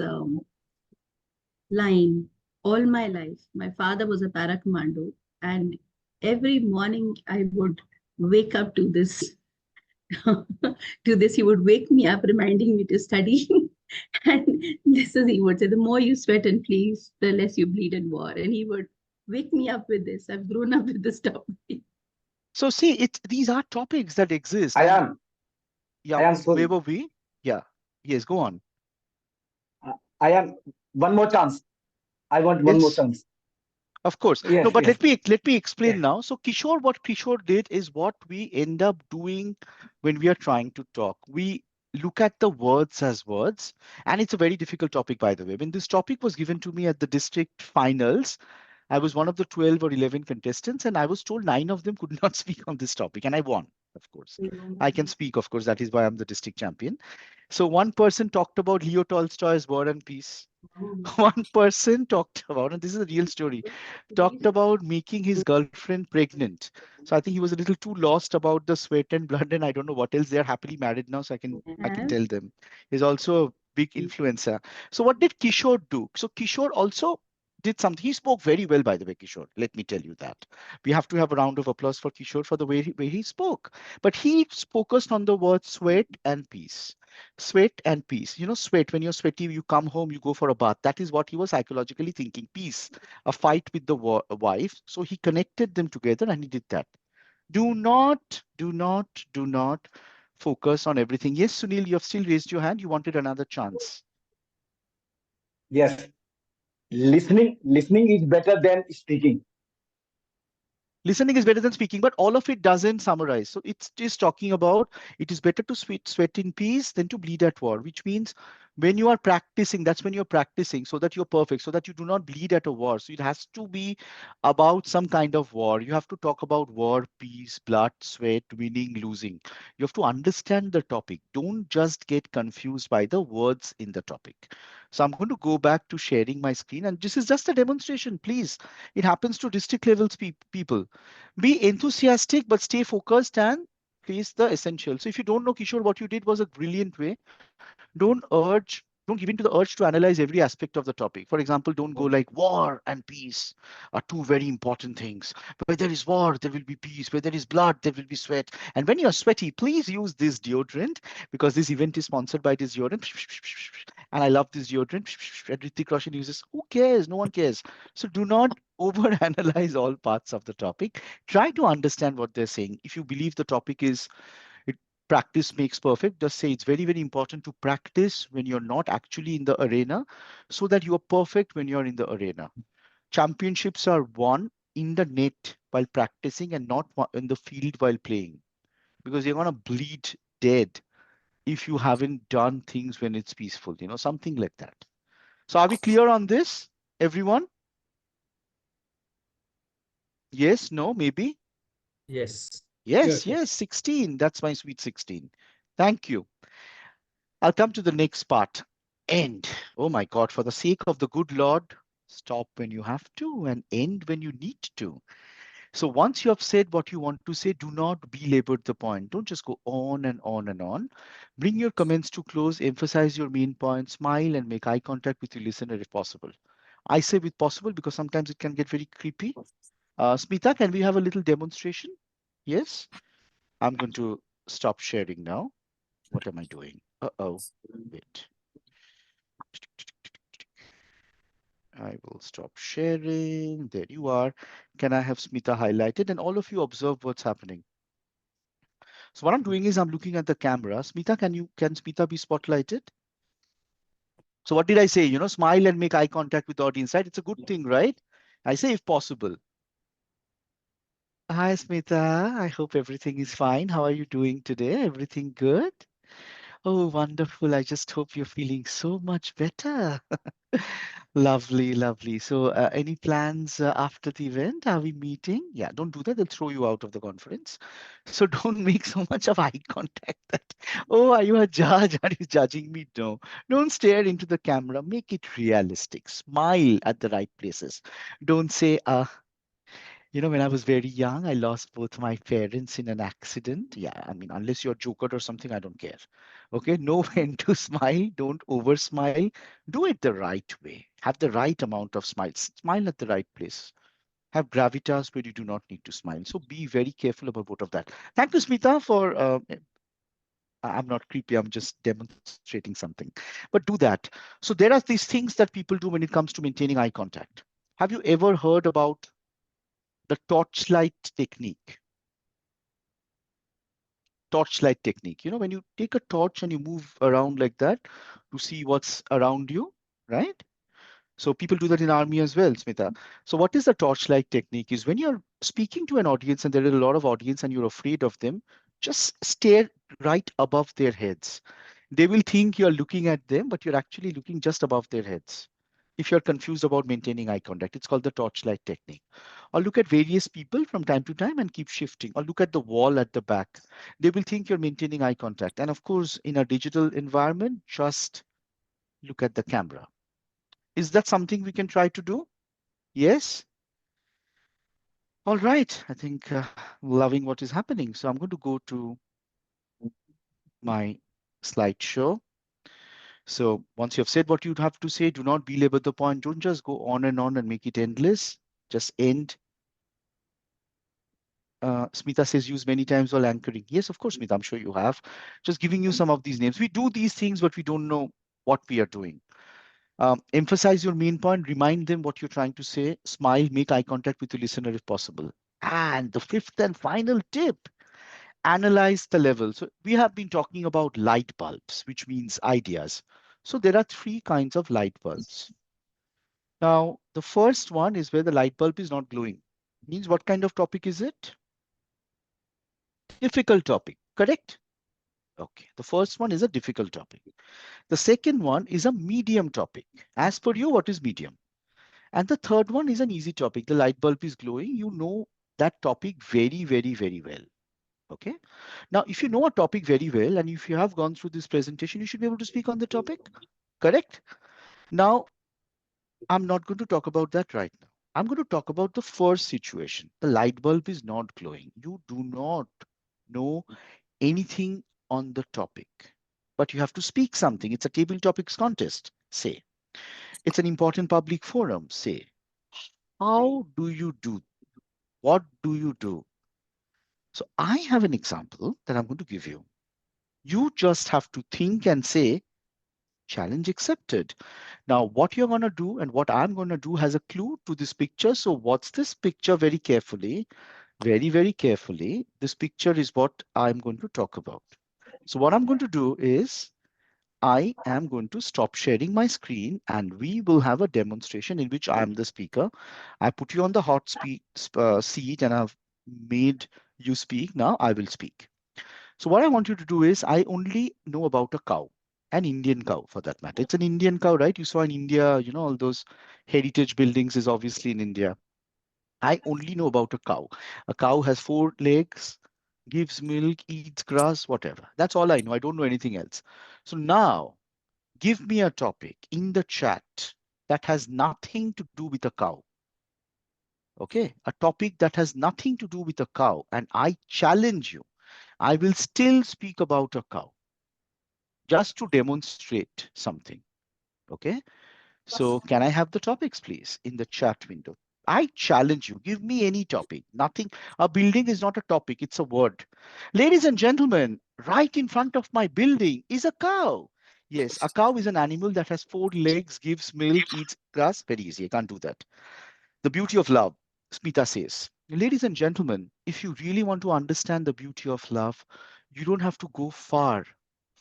line all my life. My father was a para commando, and every morning I would wake up to this. To this, he would wake me up, reminding me to study. And this is, he would say, the more you sweat and please, the less you bleed in war. And he would wake me up with this. I've grown up with this topic. So see, these are topics that exist. I And am. yeah, I am where sorry. were we? Yeah. Yes, go on. I am. One more chance. I want one more Yes. chance. Of course. No, Yes. but Yes. let me explain Yes. now. So Kishore, what Kishore did is what we end up doing when we are trying to talk. We look at the words as words, and it's a very difficult topic, by the way. When this topic was given to me at the district finals, I was one of the 12 or 11 contestants, and I was told 9 of them could not speak on this topic, and I won, of course. I can speak, of course. That is why I'm the district champion. So one person talked about Leo Tolstoy's War and Peace. One person talked about, and this is a real story, talked about making his girlfriend pregnant. So I think he was a little too lost about the sweat and blood, and I don't know what else. They're happily married now, so I can tell them. He's also a big influencer. So what did Kishore do? So Kishore also did something. He spoke very well, by the way, Kishore. Let me tell you that. We have to have a round of applause for Kishore for the way he spoke. But he focused on the word sweat and peace. Sweat and peace. You know, sweat, when you're sweaty, you come home, you go for a bath. That is what he was psychologically thinking. Peace, a fight with the wife. So he connected them together and he did that. Do not focus on everything. Yes, Sunil, you have still raised your hand. You wanted another chance. Yes. Listening is better than speaking. Listening is better than speaking, but all of it doesn't summarize. So it's just talking about it is better to sweat in peace than to bleed at war, which means when you are practicing, that's when you're practicing so that you're perfect, so that you do not bleed at a war. So it has to be about some kind of war. You have to talk about war, peace, blood, sweat, winning, losing. You have to understand the topic. Don't just get confused by the words in the topic. So I'm going to go back to sharing my screen, and this is just a demonstration. Please, it happens to district levels people. Be enthusiastic, but stay focused and face the essential. So if you don't know, Kishore, what you did was a brilliant way. Don't give in to the urge to analyze every aspect of the topic. For example, don't go like war and peace are two very important things. Where there is war, there will be peace. Where there is blood, there will be sweat. And when you're sweaty, please use this deodorant, because this event is sponsored by this deodorant. And I love this deodorant. And Ritik Roshan uses. Who cares? No one cares. So do not overanalyze all parts of the topic. Try to understand what they're saying. If you believe the topic is it, practice makes perfect, just say it's very, very important to practice when you're not actually in the arena, so that you are perfect when you're in the arena. Championships are won in the net while practicing and not in the field while playing, because you're going to bleed dead if you haven't done things when it's peaceful, something like that. So are we clear on this, everyone? Yes, no, maybe? Yes. Yes, Sure. yes, 16. That's my sweet 16. Thank you. I'll come to the next part. End. Oh my God, for the sake of the good Lord, stop when you have to and end when you need to. So once you have said what you want to say, do not belabor the point. Don't just go on and on and on. Bring your comments to close, emphasize your main point, smile, and make eye contact with your listener if possible. I say with possible because sometimes it can get very creepy. Smita, can we have a little demonstration? Yes? I'm going to stop sharing now. What am I doing? Uh-oh. Wait. I will stop sharing. There you are. Can I have Smita highlighted? And all of you observe what's happening. So what I'm doing is I'm looking at the camera. Smita, can Smita be spotlighted? So what did I say? Smile and make eye contact with the audience, right? It's a good thing, right? I say if possible. Hi, Smita. I hope everything is fine. How are you doing today? Everything good? Oh, wonderful. I just hope you're feeling so much better. Lovely, lovely. So, any plans after the event? Are we meeting? Yeah, don't do that. They'll throw you out of the conference. So don't make so much of eye contact that, oh, are you a judge? Are you judging me? No. Don't stare into the camera. Make it realistic. Smile at the right places. Don't say, when I was very young, I lost both my parents in an accident. Yeah, I mean, unless you're Joker or something, I don't care. Okay, know when to smile. Don't over smile. Do it the right way. Have the right amount of smiles. Smile at the right place. Have gravitas where you do not need to smile. So be very careful about both of that. Thank you, Smita, for. I'm not creepy. I'm just demonstrating something. But do that. So there are these things that people do when it comes to maintaining eye contact. Have you ever heard about the torchlight technique? Torchlight technique. When you take a torch and you move around like that to see what's around you, right? So people do that in army as well, Smita. So what is the torchlight technique is when you're speaking to an audience and there is a lot of audience and you're afraid of them, just stare right above their heads. They will think you're looking at them, but you're actually looking just above their heads. If you're confused about maintaining eye contact, it's called the torchlight technique. Or look at various people from time to time and keep shifting. Or look at the wall at the back. They will think you're maintaining eye contact. And of course, in a digital environment, just look at the camera. Is that something we can try to do? Yes? All right. I think loving what is happening. So I'm going to go to my slideshow. So once you have said what you have to say, do not belabor the point. Don't just go on and make it endless. Just end. Smita says use many times while anchoring. Yes, of course, Smita, I'm sure you have. Just giving you some of these names. We do these things, but we don't know what we are doing. Emphasize your main point, remind them what you're trying to say, smile, make eye contact with the listener if possible. And the fifth and final tip, analyze the level. So we have been talking about light bulbs, which means ideas. So there are three kinds of light bulbs. Now, the first one is where the light bulb is not glowing. Means what kind of topic is it? Difficult topic, correct? Okay, the first one is a difficult topic. The second one is a medium topic. As per you, what is medium? And the third one is an easy topic. The light bulb is glowing. You know that topic very, very, very well. Okay. Now, if you know a topic very well, and if you have gone through this presentation, you should be able to speak on the topic. Correct? Now, I'm not going to talk about that right now. I'm going to talk about the first situation. The light bulb is not glowing. You do not know anything on the topic, but you have to speak something. It's a table topics contest, say. It's an important public forum, say. How do you do? What do you do? So I have an example that I'm going to give you. You just have to think and say, challenge accepted. Now, what you're going to do and what I'm going to do has a clue to this picture. So what's this picture very carefully? Very, very carefully. This picture is what I'm going to talk about. So what I'm going to do is I am going to stop sharing my screen and we will have a demonstration in which I am the speaker. I put you on the hot seat and I've made you speak. Now I will speak. So what I want you to do is I only know about a cow, an Indian cow for that matter. It's an Indian cow, right? You saw in India, all those heritage buildings is obviously in India. I only know about a cow. A cow has 4 legs, gives milk, eats grass, whatever. That's all I know. I don't know anything else. So now give me a topic in the chat that has nothing to do with a cow. Okay, a topic that has nothing to do with a cow. And I challenge you, I will still speak about a cow just to demonstrate something. Okay, so can I have the topics, please, in the chat window? I challenge you, give me any topic. Nothing, a building is not a topic, it's a word. Ladies and gentlemen, right in front of my building is a cow. Yes, a cow is an animal that has 4 legs, gives milk, eats grass. Very easy, I can't do that. The beauty of love, Smita says. Ladies and gentlemen, if you really want to understand the beauty of love, You don't have to go far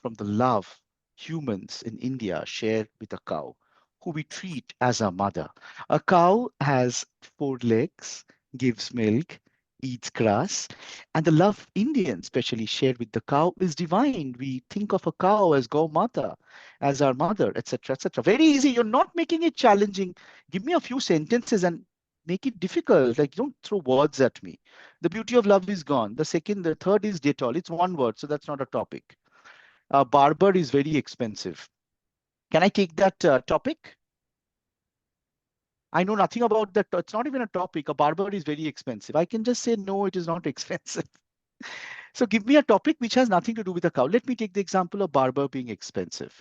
from the love humans in India share with a cow, who we treat as our mother. A cow has four legs, gives milk, eats grass, and the love Indians especially share with the cow is divine. We think of a cow as Gau Mata, as our mother, etc., etc. Very easy. You're not making it challenging. Give me a few sentences and make it difficult. Like, don't throw words at me. The beauty of love is gone. The third is Dettol. It's one word, so that's not a topic. Barber is very expensive. Can I take that topic? I know nothing about that. It's not even a topic. A barber is very expensive. I can just say, no, it is not expensive. So give me a topic which has nothing to do with a cow. Let me take the example of barber being expensive.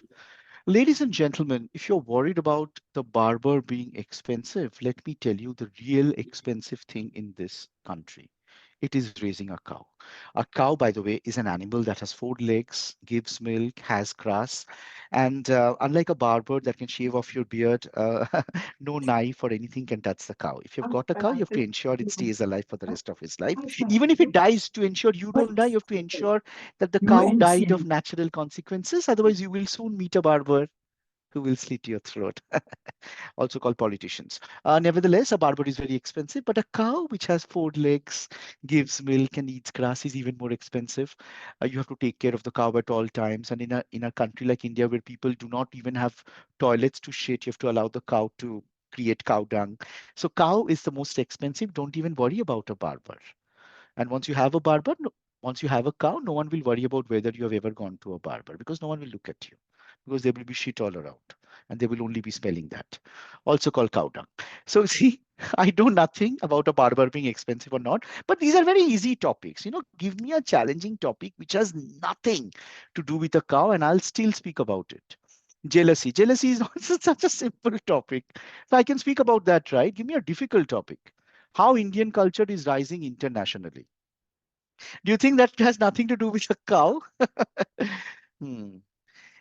Ladies and gentlemen, if you're worried about the barber being expensive, let me tell you the real expensive thing in this country. It is raising a cow. A cow, by the way, is an animal that has four legs, gives milk, has grass. And unlike a barber that can shave off your beard, no knife or anything can touch the cow. If you've got a cow, you have to ensure it stays alive for the rest of its life. Even if it dies, to ensure you don't die, you have to ensure that the cow died of natural consequences. Otherwise, you will soon meet a barber who will slit your throat, also called politicians. Nevertheless, a barber is very expensive, but a cow which has four legs, gives milk, and eats grass is even more expensive. You have to take care of the cow at all times. And in a country like India, where people do not even have toilets to shit, you have to allow the cow to create cow dung. So cow is the most expensive. Don't even worry about a barber. And once you have a barber, once you have a cow, no one will worry about whether you have ever gone to a barber, because no one will look at you, because there will be shit all around and they will only be smelling that, also called cow dung. So see, I know nothing about a barber being expensive or not, but these are very easy topics. Give me a challenging topic which has nothing to do with a cow and I'll still speak about it. Jealousy. Jealousy is not such a simple topic. So I can speak about that, right? Give me a difficult topic. How Indian culture is rising internationally. Do you think that has nothing to do with a cow? Hmm.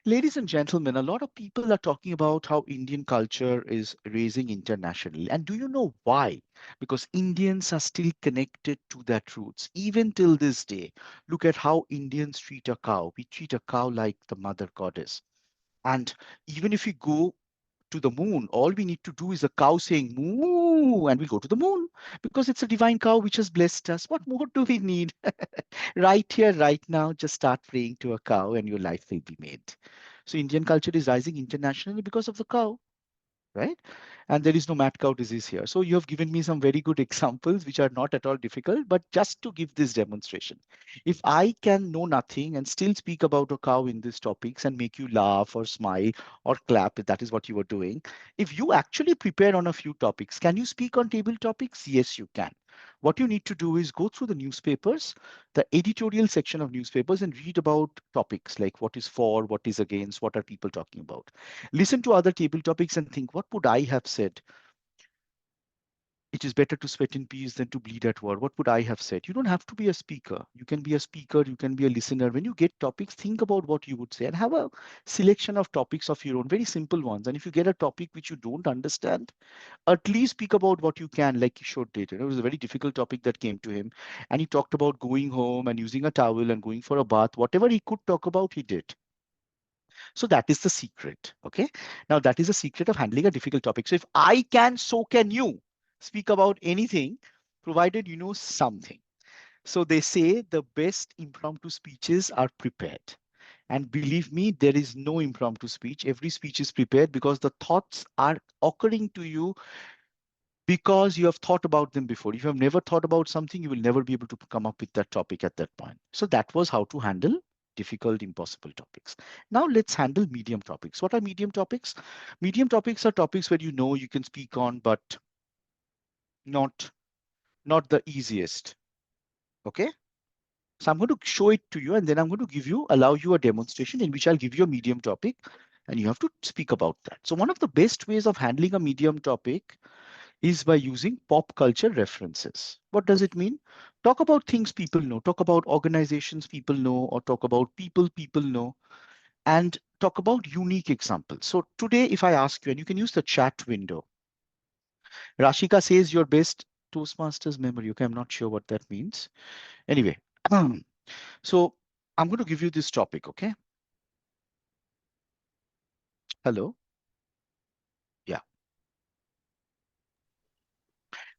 Ladies and gentlemen, a lot of people are talking about how Indian culture is raising internationally. And do you know why? Because Indians are still connected to their roots, even till this day. Look at how Indians treat a cow. We treat a cow like the mother goddess. And even if we go to the moon, all we need to do is a cow saying moo, and we go to the moon because it's a divine cow which has blessed us. What more do we need? Right here, right now, just start praying to a cow and your life will be made. So Indian culture is rising internationally because of the cow, right? And there is no mad cow disease here. So you have given me some very good examples, which are not at all difficult, but just to give this demonstration. If I can know nothing and still speak about a cow in these topics and make you laugh or smile or clap, if that is what you were doing, if you actually prepare on a few topics, can you speak on table topics? Yes, you can. What you need to do is go through the newspapers, the editorial section of newspapers, and read about topics like what is for, what is against, what are people talking about. Listen to other table topics and think, what would I have said? It is better to sweat in peace than to bleed at war. What would I have said? You don't have to be a speaker. You can be a speaker, you can be a listener. When you get topics, think about what you would say and have a selection of topics of your own, very simple ones. And if you get a topic which you don't understand, at least speak about what you can, like Kishore did. It was a very difficult topic that came to him. And he talked about going home and using a towel and going for a bath. Whatever he could talk about, he did. So that is the secret. Okay. Now that is the secret of handling a difficult topic. So if I can, so can you speak about anything, provided you know something. So they say the best impromptu speeches are prepared. And believe me, there is no impromptu speech. Every speech is prepared because the thoughts are occurring to you because you have thought about them before. If you have never thought about something, you will never be able to come up with that topic at that point. So that was how to handle difficult, impossible topics. Now let's handle medium topics. What are medium topics? Medium topics are topics where you know you can speak on, but not the easiest. Okay. So I'm going to show it to you, and then I'm going to allow you a demonstration in which I'll give you a medium topic, and you have to speak about that. So one of the best ways of handling a medium topic is by using pop culture references. What does it mean? Talk about things people know, talk about organizations people know, or talk about people know, and talk about unique examples. So today, if I ask you, and you can use the chat window, Rashika says your best Toastmasters memory. Okay, I'm not sure what that means. Anyway, so I'm going to give you this topic, okay? Hello? Yeah,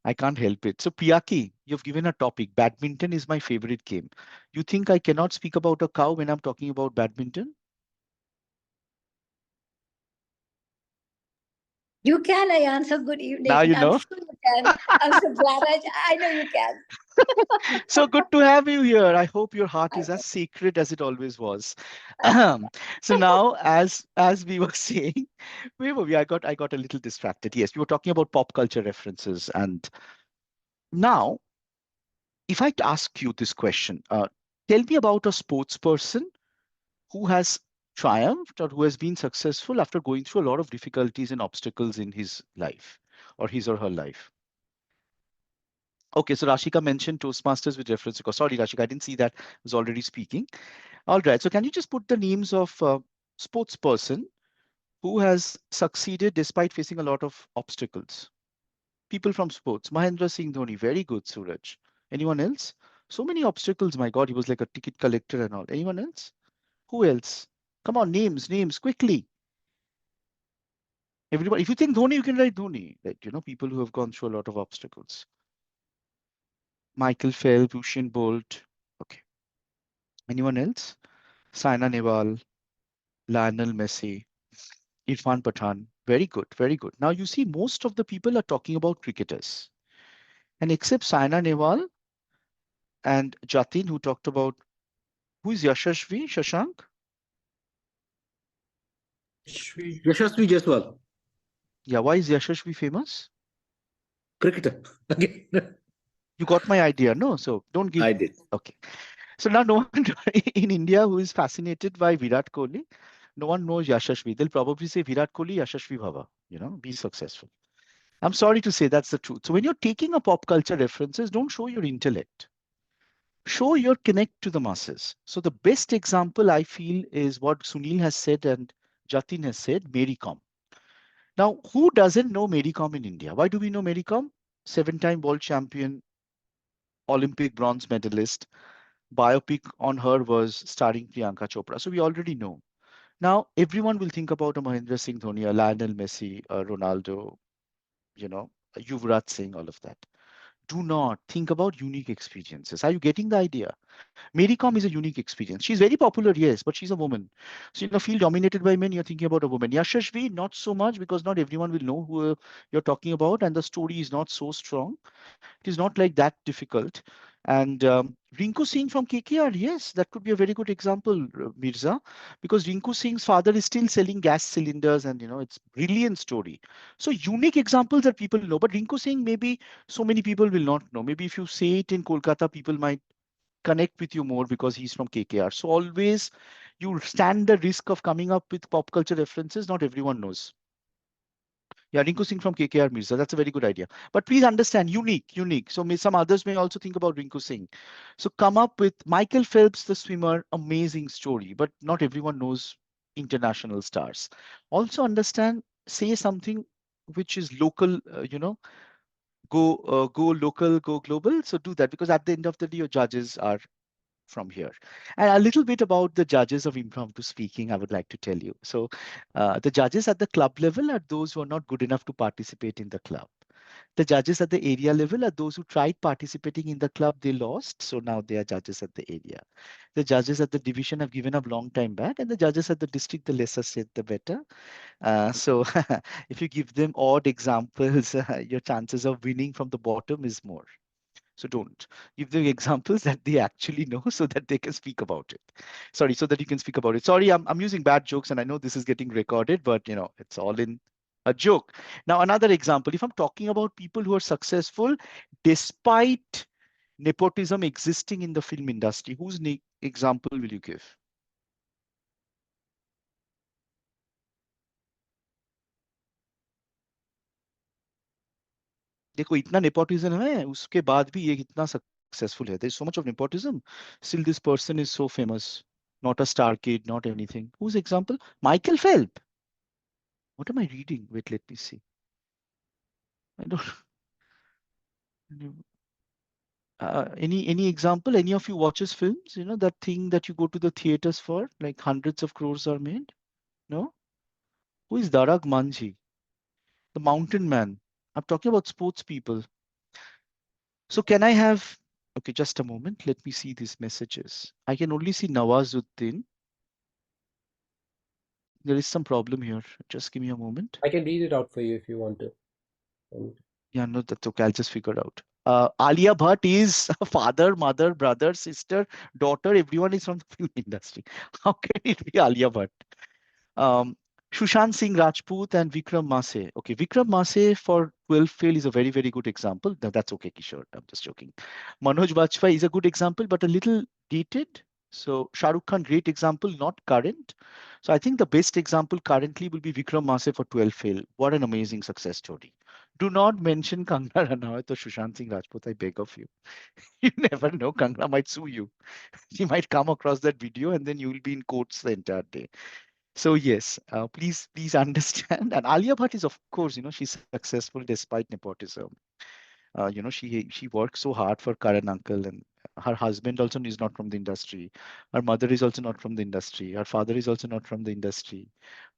I can't help it. So, Piyaki, you've given a topic. Badminton is my favorite game. You think I cannot speak about a cow when I'm talking about badminton? You can, Ayan. So good evening. Now you I'm know. sure you can. I'm so glad I know you can. So good to have you here. I hope your heart is as sacred as it always was. So now, as we were saying, where were we? I got a little distracted. Yes, we were talking about pop culture references, and now, if I ask you this question, tell me about a sports person who has triumphed or who has been successful after going through a lot of difficulties and obstacles in his life or his or her life. Okay, so Rashika mentioned Toastmasters with reference to. Sorry, Rashika, I didn't see that. I was already speaking. All right. So can you just put the names of sports person who has succeeded despite facing a lot of obstacles? People from sports. Mahendra Singh Dhoni. Very good, Suraj. Anyone else? So many obstacles. My God, he was like a ticket collector and all. Anyone else? Who else? Come on, names, quickly. Everybody. If you think Dhoni, you can write Dhoni. Like, people who have gone through a lot of obstacles. Michael Phelps, Usain Bolt. Okay. Anyone else? Saina Nehwal, Lionel Messi, Irfan Pathan. Very good, very good. Now you see, most of the people are talking about cricketers. And except Saina Nehwal and Jatin, who talked about who is Yashashvi, Shashank? Yashasvi Jaiswal, Yeah, why is Yashashvi famous? cricketer. Again, You got my idea, no? So don't give. I did. Okay. So now no one in India who is fascinated by Virat Kohli, no one knows Yashashvi. They'll probably say Virat Kohli, Yashashvi Bhava, be successful. I'm sorry to say that's the truth. So when you're taking a pop culture references, don't show your intellect. Show your connect to the masses. So the best example I feel is what Sunil has said and Jatin has said, Mary Kom. Now, who doesn't know Mary Kom in India? Why do we know Mary Kom? Seven-time world champion, Olympic bronze medalist. Biopic on her was starring Priyanka Chopra. So we already know. Now, everyone will think about a Mahendra Singh Dhoni, a Lionel Messi, a Ronaldo, a Yuvraj Singh, all of that. Do not think about unique experiences. Are you getting the idea? Mary Kom is a unique experience. She's very popular, yes, but she's a woman. So in a field dominated by men, you're thinking about a woman. Yashashvi, not so much because not everyone will know who you're talking about, and the story is not so strong. It is not like that difficult. And Rinku Singh from KKR, yes, that could be a very good example, Mirza, because Rinku Singh's father is still selling gas cylinders, and it's brilliant story. So unique examples that people know, but Rinku Singh maybe so many people will not know. Maybe if you say it in Kolkata, people might connect with you more because he's from KKR. So always you stand the risk of coming up with pop culture references. Not everyone knows. Yeah, Rinku Singh from KKR Mirza. That's a very good idea. But please understand, unique. So some others may also think about Rinku Singh. So come up with Michael Phelps, the swimmer, amazing story, but not everyone knows international stars. Also understand, say something which is local, go local, go global. So do that because at the end of the day, your judges are from here. And a little bit about the judges of impromptu speaking, I would like to tell you. So the judges at the club level are those who are not good enough to participate in the club. The judges at the area level are those who tried participating in the club, they lost. So now they are judges at the area. The judges at the division have given up long time back, and the judges at the district, the lesser said, the better. So if you give them odd examples, your chances of winning from the bottom is more. So don't give them examples that they actually know so that they can speak about it. Sorry, so that you can speak about it. Sorry, I'm using bad jokes and I know this is getting recorded, but it's all in a joke. Now, another example, if I'm talking about people who are successful despite nepotism existing in the film industry, whose example will you give? देखो इतना nepotism है उसके बाद भी ये इतना successful है. There's so much of nepotism. Still, this person is so famous. Not a star kid, not anything. Whose example? Michael Phelps. What am I reading? Wait, let me see. I don't. Any example? Any of you watches films? You know, that thing that you go to the theaters for, like hundreds of crores are made? No? Who is Darag Manji? The mountain man. I'm talking about sports people. So can I have, okay, just a moment. Let me see these messages. I can only see Nawazuddin. There is some problem here. Just give me a moment. I can read it out for you if you want to. Yeah, no, that's okay. I'll just figure it out. Alia Bhatt is a father, mother, brother, sister, daughter. Everyone is from the film industry. How can it be Alia Bhatt? Um, Sushant Singh Rajput and Vikram Mase. Okay, Vikram Mase for 12 fail is a very, very good example. That's okay, Kishore. I'm just joking. Manoj Bajpayee is a good example, but a little dated. So Shah Rukh Khan, great example, not current. So I think the best example currently will be Vikram Mase for 12 fail. What an amazing success story. Do not mention Kangana Ranaut or Sushant Singh Rajput, I beg of you. You never know, Kangana might sue you. She might come across that video and then you will be in courts the entire day. So yes, please understand. And Alia Bhatt is, of course, she's successful despite nepotism. She worked so hard for Karan uncle, and her husband also is not from the industry. Her mother is also not from the industry. Her father is also not from the industry.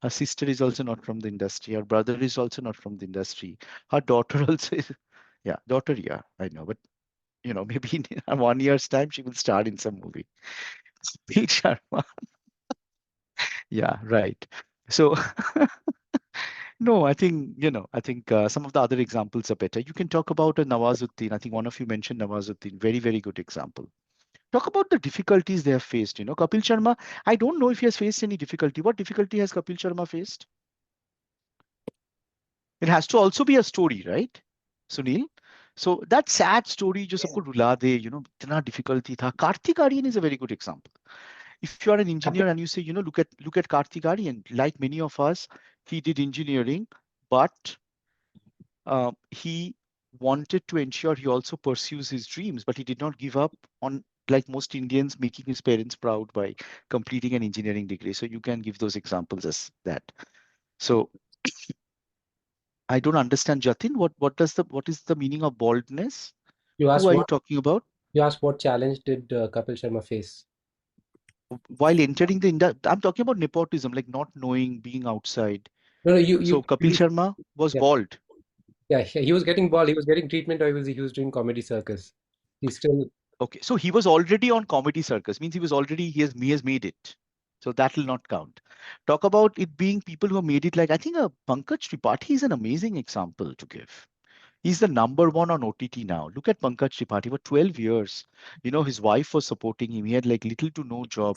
Her sister is also not from the industry. Her brother is also not from the industry. Her daughter also is, yeah, daughter, yeah, I know, but maybe in 1 year's time she will start in some movie. Pete Sharma. Yeah, right. So no, I think some of the other examples are better. You can talk about a Nawazuddin. I think one of you mentioned Nawazuddin. Very, very good example. Talk about the difficulties they have faced. Kapil Sharma, I don't know if he has faced any difficulty. What difficulty has Kapil Sharma faced? It has to also be a story, right, Sunil? So that sad story, जो सबको रुला दे, इतना difficulty था. Karthik Aaryan is a very good example. If you are an engineer and you say, look at Karthik Aaryan, like many of us, he did engineering, but he wanted to ensure he also pursues his dreams, but he did not give up on, like most Indians, making his parents proud by completing an engineering degree. So you can give those examples as that. So I don't understand, Jatin. What is the meaning of boldness? You asked Who are you what talking about? you asked what challenge did Kapil Sharma face? While entering the industry, I'm talking about nepotism, like not knowing, being outside. No, you So Kapil Sharma was yeah. bald. Yeah, he was getting bald. He was getting treatment, or he was doing comedy circus. He's still Okay, so he was already on comedy circus. Means he has made it. So that will not count. Talk about it being people who have made it. Like I think Pankaj Tripathi is an amazing example to give. He's the number one on OTT now. Look at Pankaj Tripathi for 12 years. His wife was supporting him. He had like little to no job.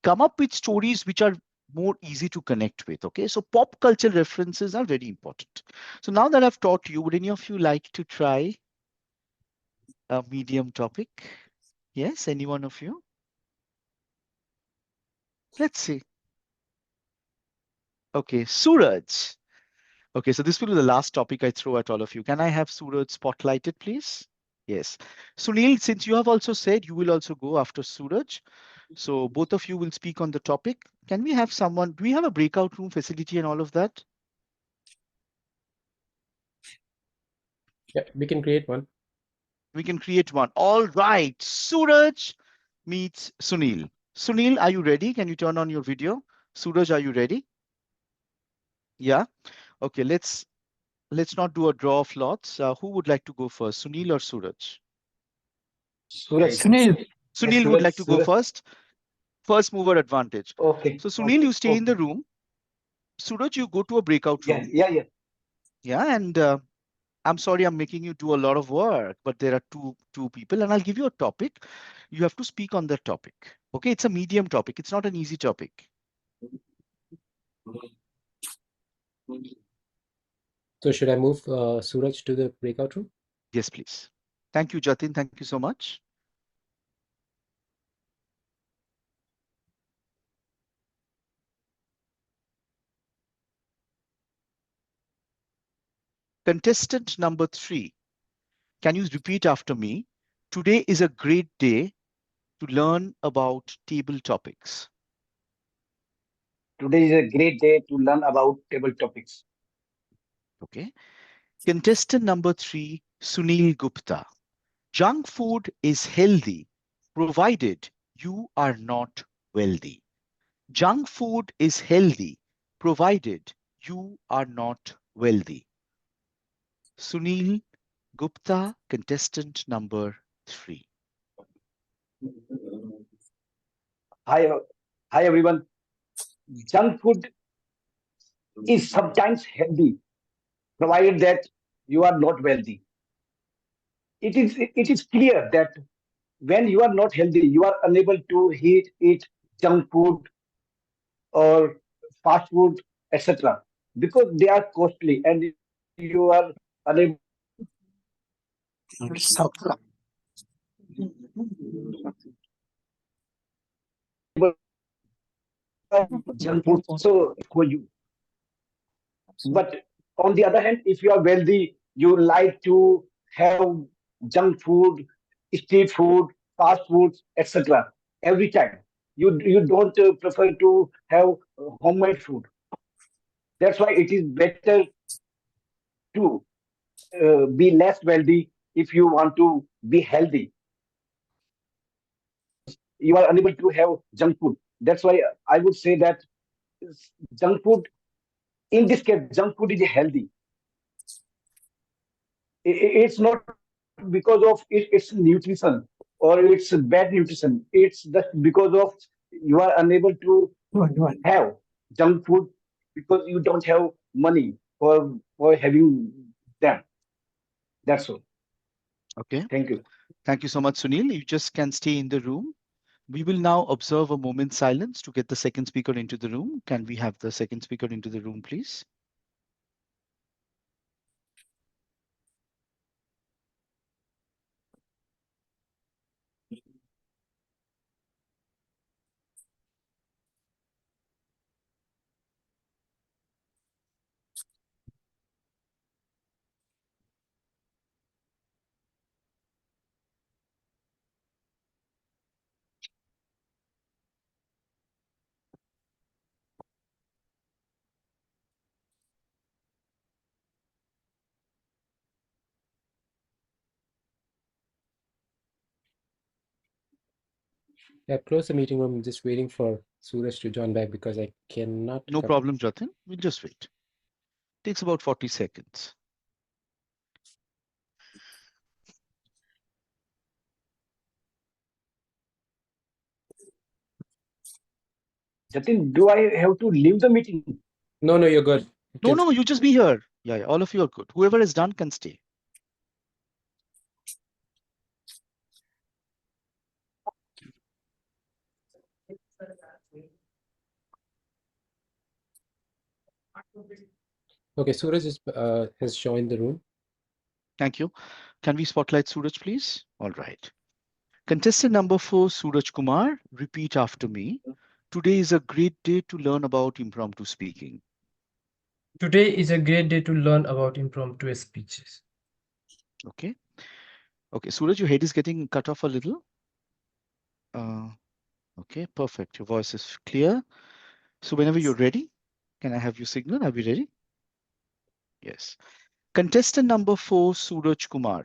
Come up with stories which are more easy to connect with. Okay, so pop culture references are very important. So now that I've taught you, would any of you like to try a medium topic? Yes, any one of you? Let's see. Okay, Suraj. Okay, so this will be the last topic I throw at all of you. Can I have Suraj spotlighted, please? Yes. Sunil, since you have also said you will also go after Suraj, so both of you will speak on the topic. Can we have someone? Do we have a breakout room facility and all of that? Yeah, we can create one. We can create one. All right. Suraj meets Sunil. Sunil, are you ready? Can you turn on your video? Suraj, are you ready? Yeah. Okay, let's not do a draw of lots. Who would like to go first, Sunil or Suraj? Suraj. Sunil. Sunil would like to go first. First mover advantage. Okay. So Sunil, you stay in the room. Suraj, you go to a breakout room. Yeah. Yeah, and I'm sorry I'm making you do a lot of work, but there are two people, and I'll give you a topic. You have to speak on that topic. Okay, it's a medium topic. It's not an easy topic. So should I move Suraj to the breakout room? Yes, please. Thank you, Jatin. Thank you so much. Contestant number 3. Can you repeat after me? Today is a great day to learn about table topics. Today is a great day to learn about table topics. Okay. Contestant number 3, Sunil Gupta. Junk food is healthy, provided you are not wealthy. Junk food is healthy, provided you are not wealthy. Sunil Gupta, contestant number 3. Hi, hi everyone. Junk food is sometimes healthy, provided that you are not wealthy. It is clear that when you are not healthy, you are unable to eat junk food or fast food, etc. Because they are costly and you are unable junk food so for you. But on the other hand, if you are wealthy, you like to have junk food, street food, fast foods, etc. every time. You don't prefer to have homemade food. That's why it is better to be less wealthy if you want to be healthy because you are unable to have junk food. That's why I would say that junk food, in this case, junk food is healthy. It's not because of its nutrition or its bad nutrition. It's just because of you are unable to have junk food because you don't have money for having them. That's all. Okay. Thank you. Thank you so much, Sunil. You just can stay in the room. We will now observe a moment's silence to get the second speaker into the room. Can we have the second speaker into the room, please? Yeah, close the meeting room. I'm just waiting for Suraj to join back because I cannot. No problem, Jatin. We'll just wait. Takes about 40 seconds. Jatin, do I have to leave the meeting? No, you're good. No, you just be here. Yeah, all of you are good. Whoever is done can stay. Okay, Suraj has joined the room. Thank you. Can we spotlight Suraj, please? All right. Contestant number 4, Suraj Kumar, repeat after me. Today is a great day to learn about impromptu speaking. Today is a great day to learn about impromptu speeches. Okay. Okay, Suraj, your head is getting cut off a little. Okay, perfect. Your voice is clear. So whenever you're ready, can I have your signal? Are we ready? Yes. Contestant number 4, Suraj Kumar.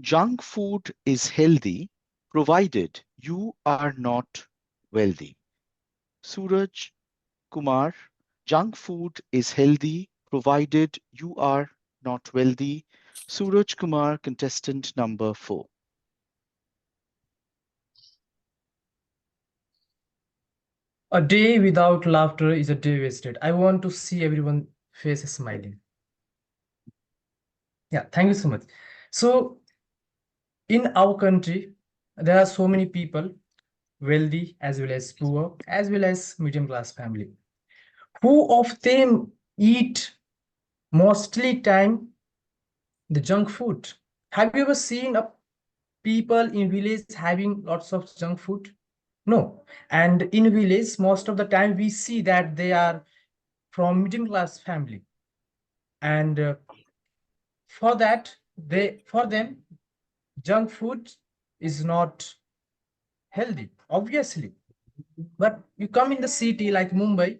Junk food is healthy, provided you are not wealthy. Suraj Kumar, junk food is healthy, provided you are not wealthy. Suraj Kumar, contestant number 4. A day without laughter is a day wasted. I want to see everyone face smiling. Yeah, thank you so much. So in our country, there are so many people, wealthy as well as poor, as well as medium class family. Who of them eat mostly time the junk food? Have you ever seen a people in village having lots of junk food? No. And in village, most of the time we see that they are from middle class family. And for that, for them, junk food is not healthy, obviously. But you come in the city like Mumbai,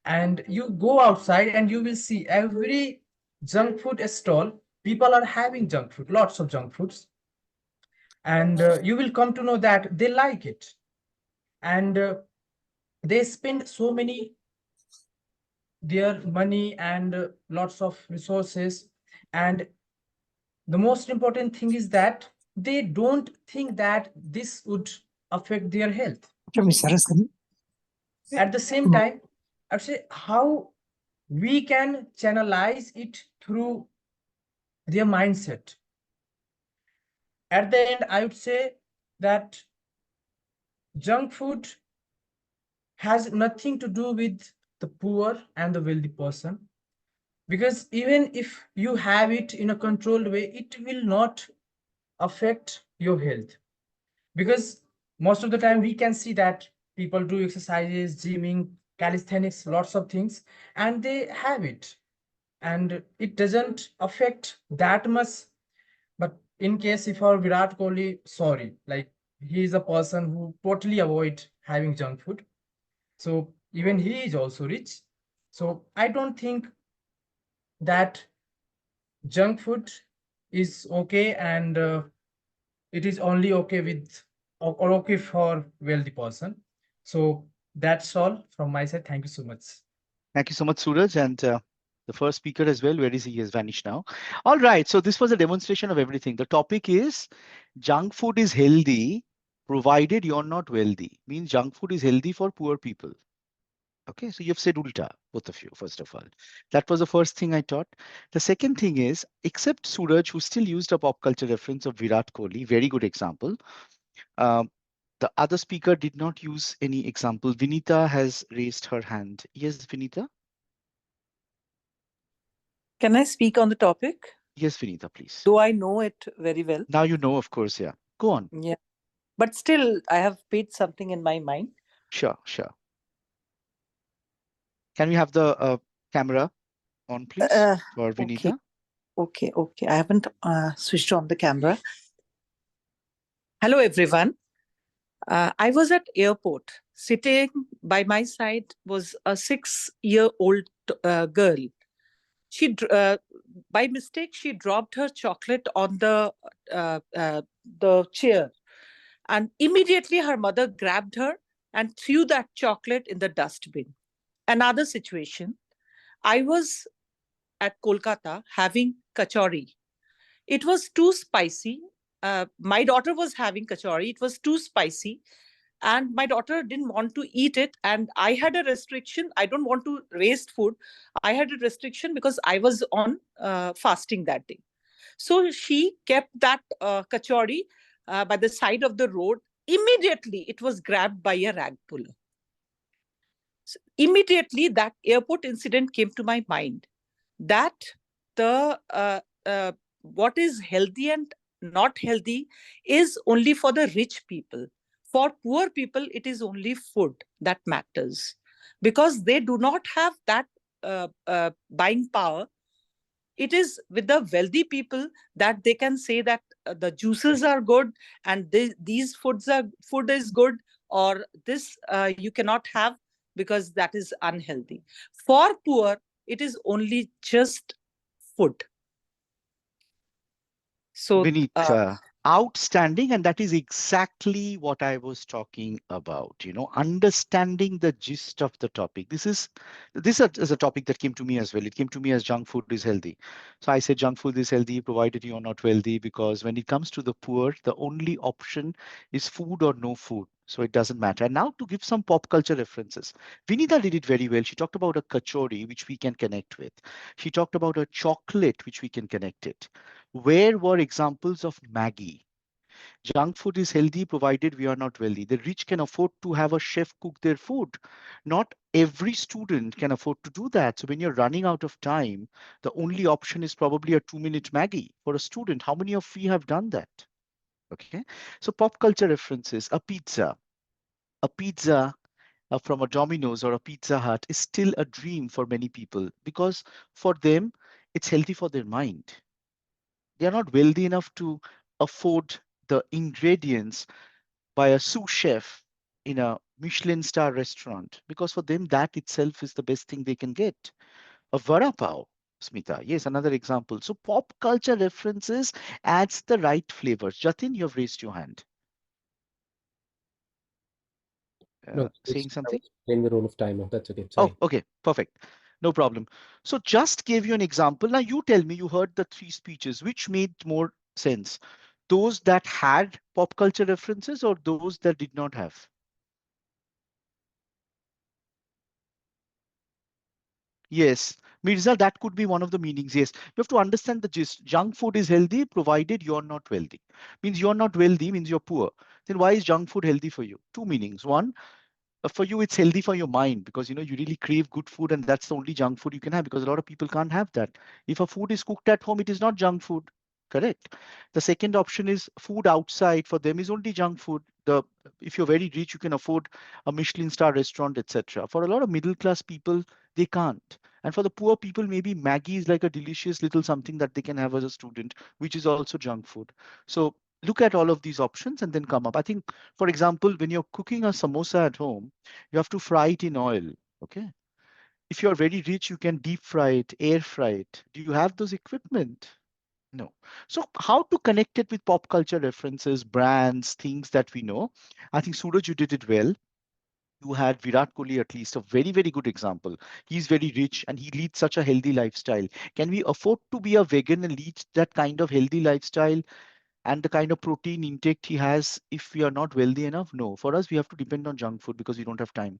and you go outside and you will see every junk food stall, people are having junk food, lots of junk foods. and you will come to know that they like it, and they spend so many their money and lots of resources, and the most important thing is that they don't think that this would affect their health. At the same time, I'd say how we can channelize it through their mindset. At the end, I would say that junk food has nothing to do with the poor and the wealthy person, because even if you have it in a controlled way, it will not affect your health. Because most of the time we can see that people do exercises, gymming, calisthenics, lots of things, and they have it, and it doesn't affect that much. But in case if our Virat Kohli, sorry, like he is a person who totally avoid having junk food, so even he is also rich. So I don't think that junk food is okay, and it is only okay with or okay for wealthy person. So that's all from my side. Thank you so much. Thank you so much, Suraj. And the first speaker as well, where is he? He has vanished now. All right. So this was a demonstration of everything. The topic is junk food is healthy, provided you're not wealthy. Means junk food is healthy for poor people. Okay, so you've said ulta, both of you, first of all. That was the first thing I taught. The second thing is, except Suraj, who still used a pop culture reference of Virat Kohli, very good example. The other speaker did not use any example. Vinita has raised her hand. Yes, Vinita? Can I speak on the topic? Yes, Vinita, please. Do I know it very well? Now you know, of course, yeah. Go on. Yeah. But still, I have paid something in my mind. Sure, sure. Can we have the camera on, please, for Vinita? Okay. I haven't switched on the camera. Hello, everyone. I was at airport. Sitting by my side was a 6-year-old girl. She, by mistake, she dropped her chocolate on the chair, and immediately her mother grabbed her and threw that chocolate in the dustbin. Another situation, I was at Kolkata having kachori. It was too spicy. My daughter was having kachori. It was too spicy. And my daughter didn't want to eat it. And I had a restriction. I don't want to waste food. I had a restriction because I was on fasting that day. So she kept that kachori by the side of the road. Immediately, it was grabbed by a rag puller. So immediately, that airport incident came to my mind, that the what is healthy and not healthy is only for the rich people. For poor people, it is only food that matters, because they do not have that buying power. It is with the wealthy people that they can say that the juices are good, and these food is good, or this you cannot have because that is unhealthy. For poor, it is only just food. So Vinita, outstanding, and that is exactly what I was talking about. Understanding the gist of the topic. This is a topic that came to me as well. It came to me as junk food is healthy. So I said junk food is healthy provided you are not wealthy, because when it comes to the poor, the only option is food or no food. So it doesn't matter. And now to give some pop culture references, Vinita did it very well. She talked about a kachori, which we can connect with. She talked about a chocolate, which we can connect it. Where were examples of Maggie? Junk food is healthy provided we are not wealthy. The rich can afford to have a chef cook their food. Not every student can afford to do that. So when you're running out of time, the only option is probably a 2-minute Maggie for a student. How many of you have done that? Okay. So pop culture references, a pizza. A pizza from a Domino's or a Pizza Hut is still a dream for many people, because for them, it's healthy for their mind. They are not wealthy enough to afford the ingredients by a sous chef in a Michelin star restaurant, because for them that itself is the best thing they can get. A vada pav, Smita. Yes, another example. So pop culture references adds the right flavors. Jatin, you have raised your hand. No, Saying I something? was playing the role of timer. That's okay. Oh, Sorry. okay, perfect. No problem. So just gave you an example. Now you tell me, you heard the three speeches, which made more sense? Those that had pop culture references or those that did not have? Yes, Mirza, that could be one of the meanings. Yes, you have to understand the gist. Junk food is healthy provided you're not wealthy. Means you're not wealthy means you're poor. Then why is junk food healthy for you? Two meanings. One, for you it's healthy for your mind because you really crave good food and that's the only junk food you can have because a lot of people can't have that. If a food is cooked at home, it is not junk food. Correct. The second option is food outside for them is only junk food. The If you're very rich, you can afford a Michelin star restaurant, etc. For a lot of middle class people, they can't. And for the poor people, maybe Maggie is like a delicious little something that they can have as a student, which is also junk food. So look at all of these options and then come up. I think, for example, when you're cooking a samosa at home, you have to fry it in oil. Okay. If you're very rich, you can deep fry it, air fry it. Do you have those equipment? No. So how to connect it with pop culture references, brands, things that we know? I think Suraj, you did it well. You had Virat Kohli, at least a very, very good example. He's very rich and he leads such a healthy lifestyle. Can we afford to be a vegan and lead that kind of healthy lifestyle and the kind of protein intake he has if we are not wealthy enough? No. For us, we have to depend on junk food because we don't have time.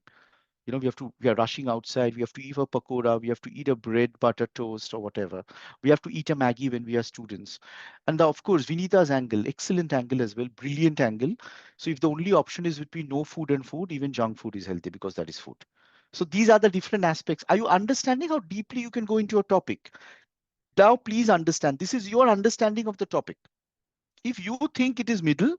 We are rushing outside, we have to eat a pakora, we have to eat a bread butter toast or whatever, we have to eat a Maggie when we are students. And of course Vinita's angle, excellent angle as well, brilliant angle. So if the only option is between no food and food, even junk food is healthy because that is food. So these are the different aspects. Are you understanding how deeply you can go into a topic? Now please understand, this is your understanding of the topic. If you think it is middle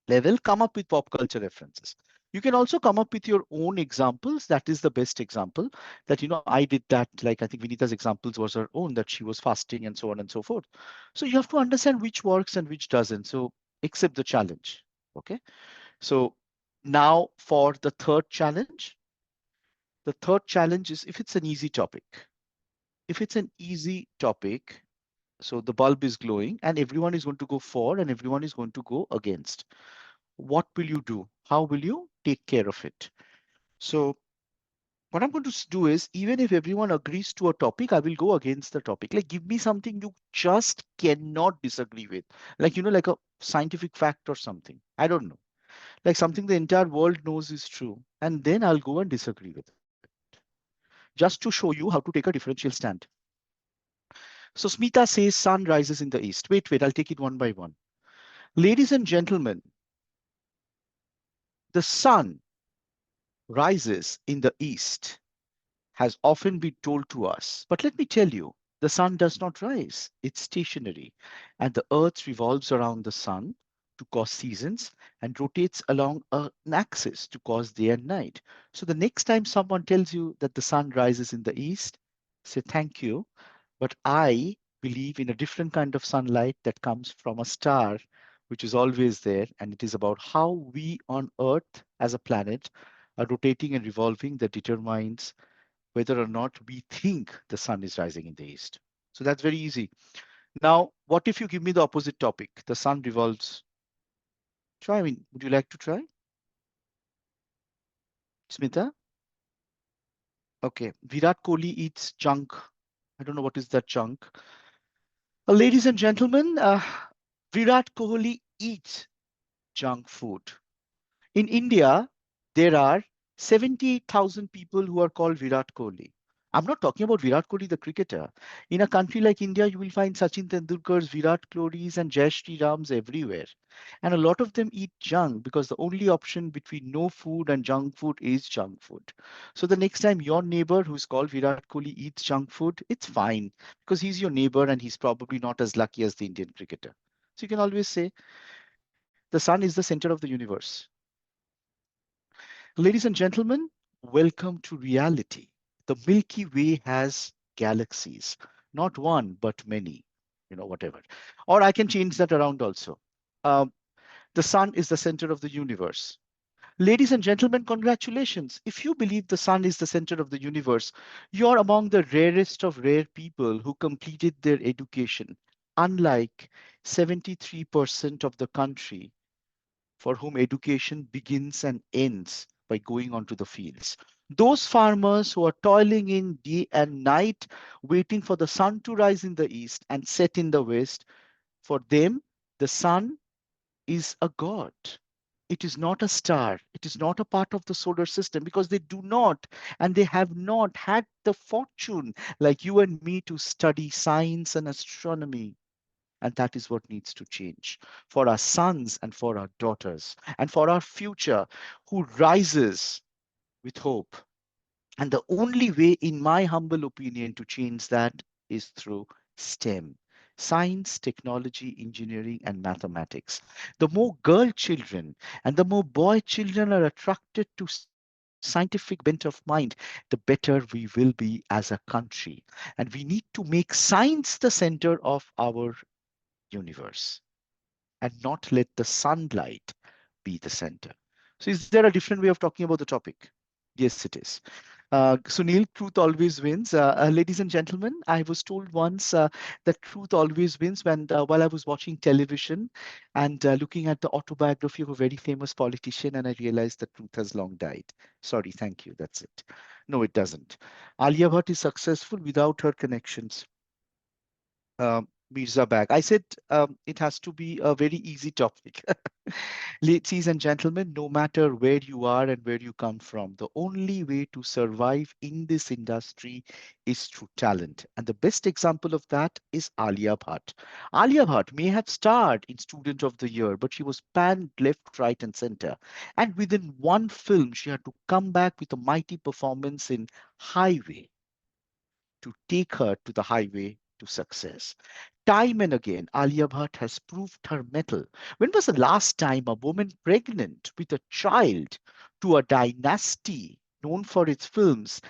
level, come up with pop culture references. You can also come up with your own examples. That is the best example that, I did that. Like I think Vinita's examples was her own, that she was fasting and so on and so forth. So you have to understand which works and which doesn't. So accept the challenge. Okay. So now for the third challenge. The third challenge is if it's an easy topic. If it's an easy topic, so the bulb is glowing and everyone is going to go for and everyone is going to go against. What will you do? How will you take care of it? So what I'm going to do is, even if everyone agrees to a topic, I will go against the topic. Like, give me something you just cannot disagree with. Like, like a scientific fact or something. I don't know. Like something the entire world knows is true. And then I'll go and disagree with it. Just to show you how to take a differential stand. So Smita says sun rises in the east. Wait, I'll take it one by one. Ladies and gentlemen, the sun rises in the east has often been told to us. But let me tell you, the sun does not rise, it's stationary, and the earth revolves around the sun to cause seasons and rotates along an axis to cause day and night. So the next time someone tells you that the sun rises in the east, say thank you, but I believe in a different kind of sunlight that comes from a star which is always there, and it is about how we on earth as a planet are rotating and revolving that determines whether or not we think the sun is rising in the east. So that's very easy. Now, what if you give me the opposite topic? The sun revolves. Try. I mean, would you like to try? Smita? Okay. Virat Kohli eats junk. I don't know what is that junk. Ladies and gentlemen, Virat Kohli eats junk food. In India, there are 78,000 people who are called Virat Kohli. I'm not talking about Virat Kohli, the cricketer. In a country like India, you will find Sachin Tendulkar's, Virat Kohli's, and Jai Shri Rams everywhere. And a lot of them eat junk because the only option between no food and junk food is junk food. So the next time your neighbor who's called Virat Kohli eats junk food, it's fine because he's your neighbor and he's probably not as lucky as the Indian cricketer. So you can always say, the sun is the center of the universe. Ladies and gentlemen, welcome to reality. The Milky Way has galaxies, not one, but many, whatever. Or I can change that around also. Um, the sun is the center of the universe. Ladies and gentlemen, congratulations. If you believe the sun is the center of the universe, you're among the rarest of rare people who completed their education, unlike 73% of the country for whom education begins and ends by going onto the fields. Those farmers who are toiling in day and night, waiting for the sun to rise in the east and set in the west, for them, the sun is a god. It is not a star. It is not a part of the solar system because they do not and they have not had the fortune like you and me to study science and astronomy. And that is what needs to change for our sons and for our daughters and for our future who rises with hope. And the only way, in my humble opinion, to change that is through STEM: science, technology, engineering, and mathematics. The more girl children and the more boy children are attracted to scientific bent of mind, the better we will be as a country. And we need to make science the center of our universe and not let the sunlight be the center. So, is there a different way of talking about the topic? Yes, it is. Sunil, truth always wins. Ladies and gentlemen, I was told once that truth always wins while I was watching television and looking at the autobiography of a very famous politician, and I realized that truth has long died. Sorry, thank you. That's it. No, it doesn't. Alia Bhatt is successful without her connections. Mirza bag. I said it has to be a very easy topic. Ladies and gentlemen, no matter where you are and where you come from, the only way to survive in this industry is through talent. And the best example of that is Alia Bhatt. Alia Bhatt may have starred in Student of the Year, but she was panned left, right, and center. And within one film, she had to come back with a mighty performance in Highway to take her to the highway to success. Time and again, Alia Bhatt has proved her mettle. When was the last time a woman pregnant with a child to a dynasty known for its films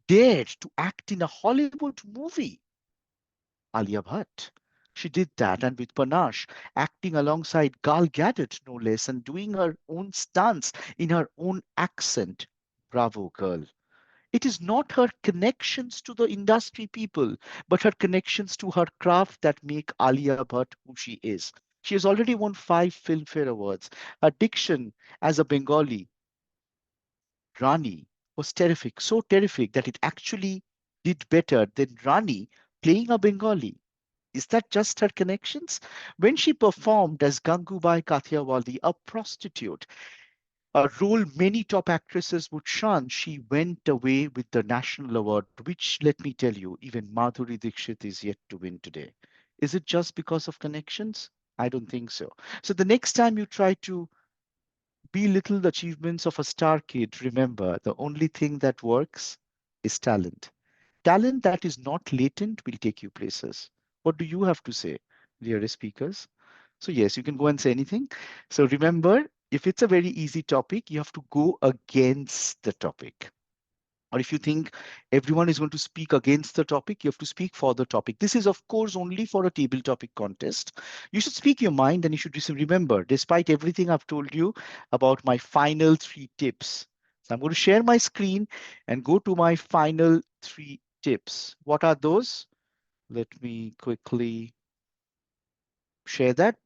dared to act in a Hollywood movie? Alia Bhatt. She did that, and with panache, acting alongside Gal Gadot, no less, and doing her own stunts in her own accent. Bravo, girl. It is not her connections to the industry people, but her connections to her craft that make Alia Bhatt who she is. She has already won 5 Filmfare Awards. Her diction as a Bengali Rani was terrific, so terrific that it actually did better than Rani playing a Bengali. Is that just her connections? When she performed as Gangubai Kathiawali, a prostitute, a role many top actresses would shun, she went away with the national award, which, let me tell you, even Madhuri Dixit is yet to win today. Is it just because of connections? I don't think so. So the next time you try to belittle the achievements of a star kid, remember the only thing that works is talent. Talent that is not latent will take you places. What do you have to say, dear speakers? So yes, you can go and say anything. So remember, if it's a very easy topic, you have to go against the topic. Or if you think everyone is going to speak against the topic, you have to speak for the topic. This is, of course, only for a table topic contest. You should speak your mind and you should remember, despite everything I've told you about my final 3 tips. So I'm going to share my screen and go to my final 3 tips. What are those? Let me quickly share that.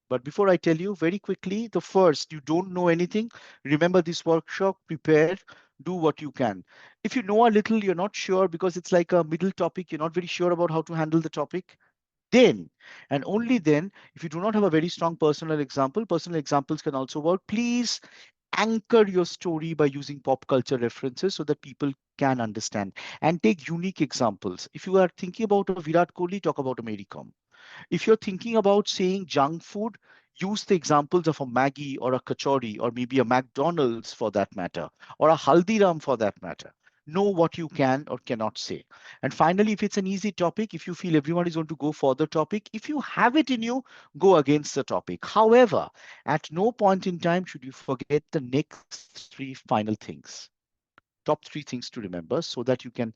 But before I tell you, very quickly, the first, you don't know anything. Remember this workshop, prepare, do what you can. If you know a little, you're not sure because it's like a middle topic, you're not very sure about how to handle the topic, then and only then, if you do not have a very strong personal example, personal examples can also work. Please anchor your story by using pop culture references so that people can understand and take unique examples. If you are thinking about a Virat Kohli, talk about a Mary Kom. If you're thinking about saying junk food, use the examples of a Maggie or a Kachori or maybe a McDonald's for that matter, or a Haldiram for that matter. Know what you can or cannot say. And finally, if it's an easy topic, if you feel everyone is going to go for the topic, if you have it in you, go against the topic. However, at no point in time should you forget the next 3 final things. Top 3 things to remember so that you can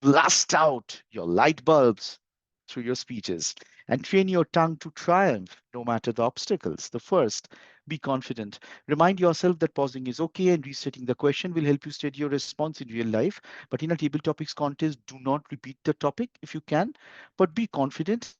blast out your light bulbs through your speeches and train your tongue to triumph no matter the obstacles. The first, Be confident. Remind yourself that pausing is okay and restating the question will help you state your response in real life. But in a table topics contest, do not repeat the topic if you can, but be confident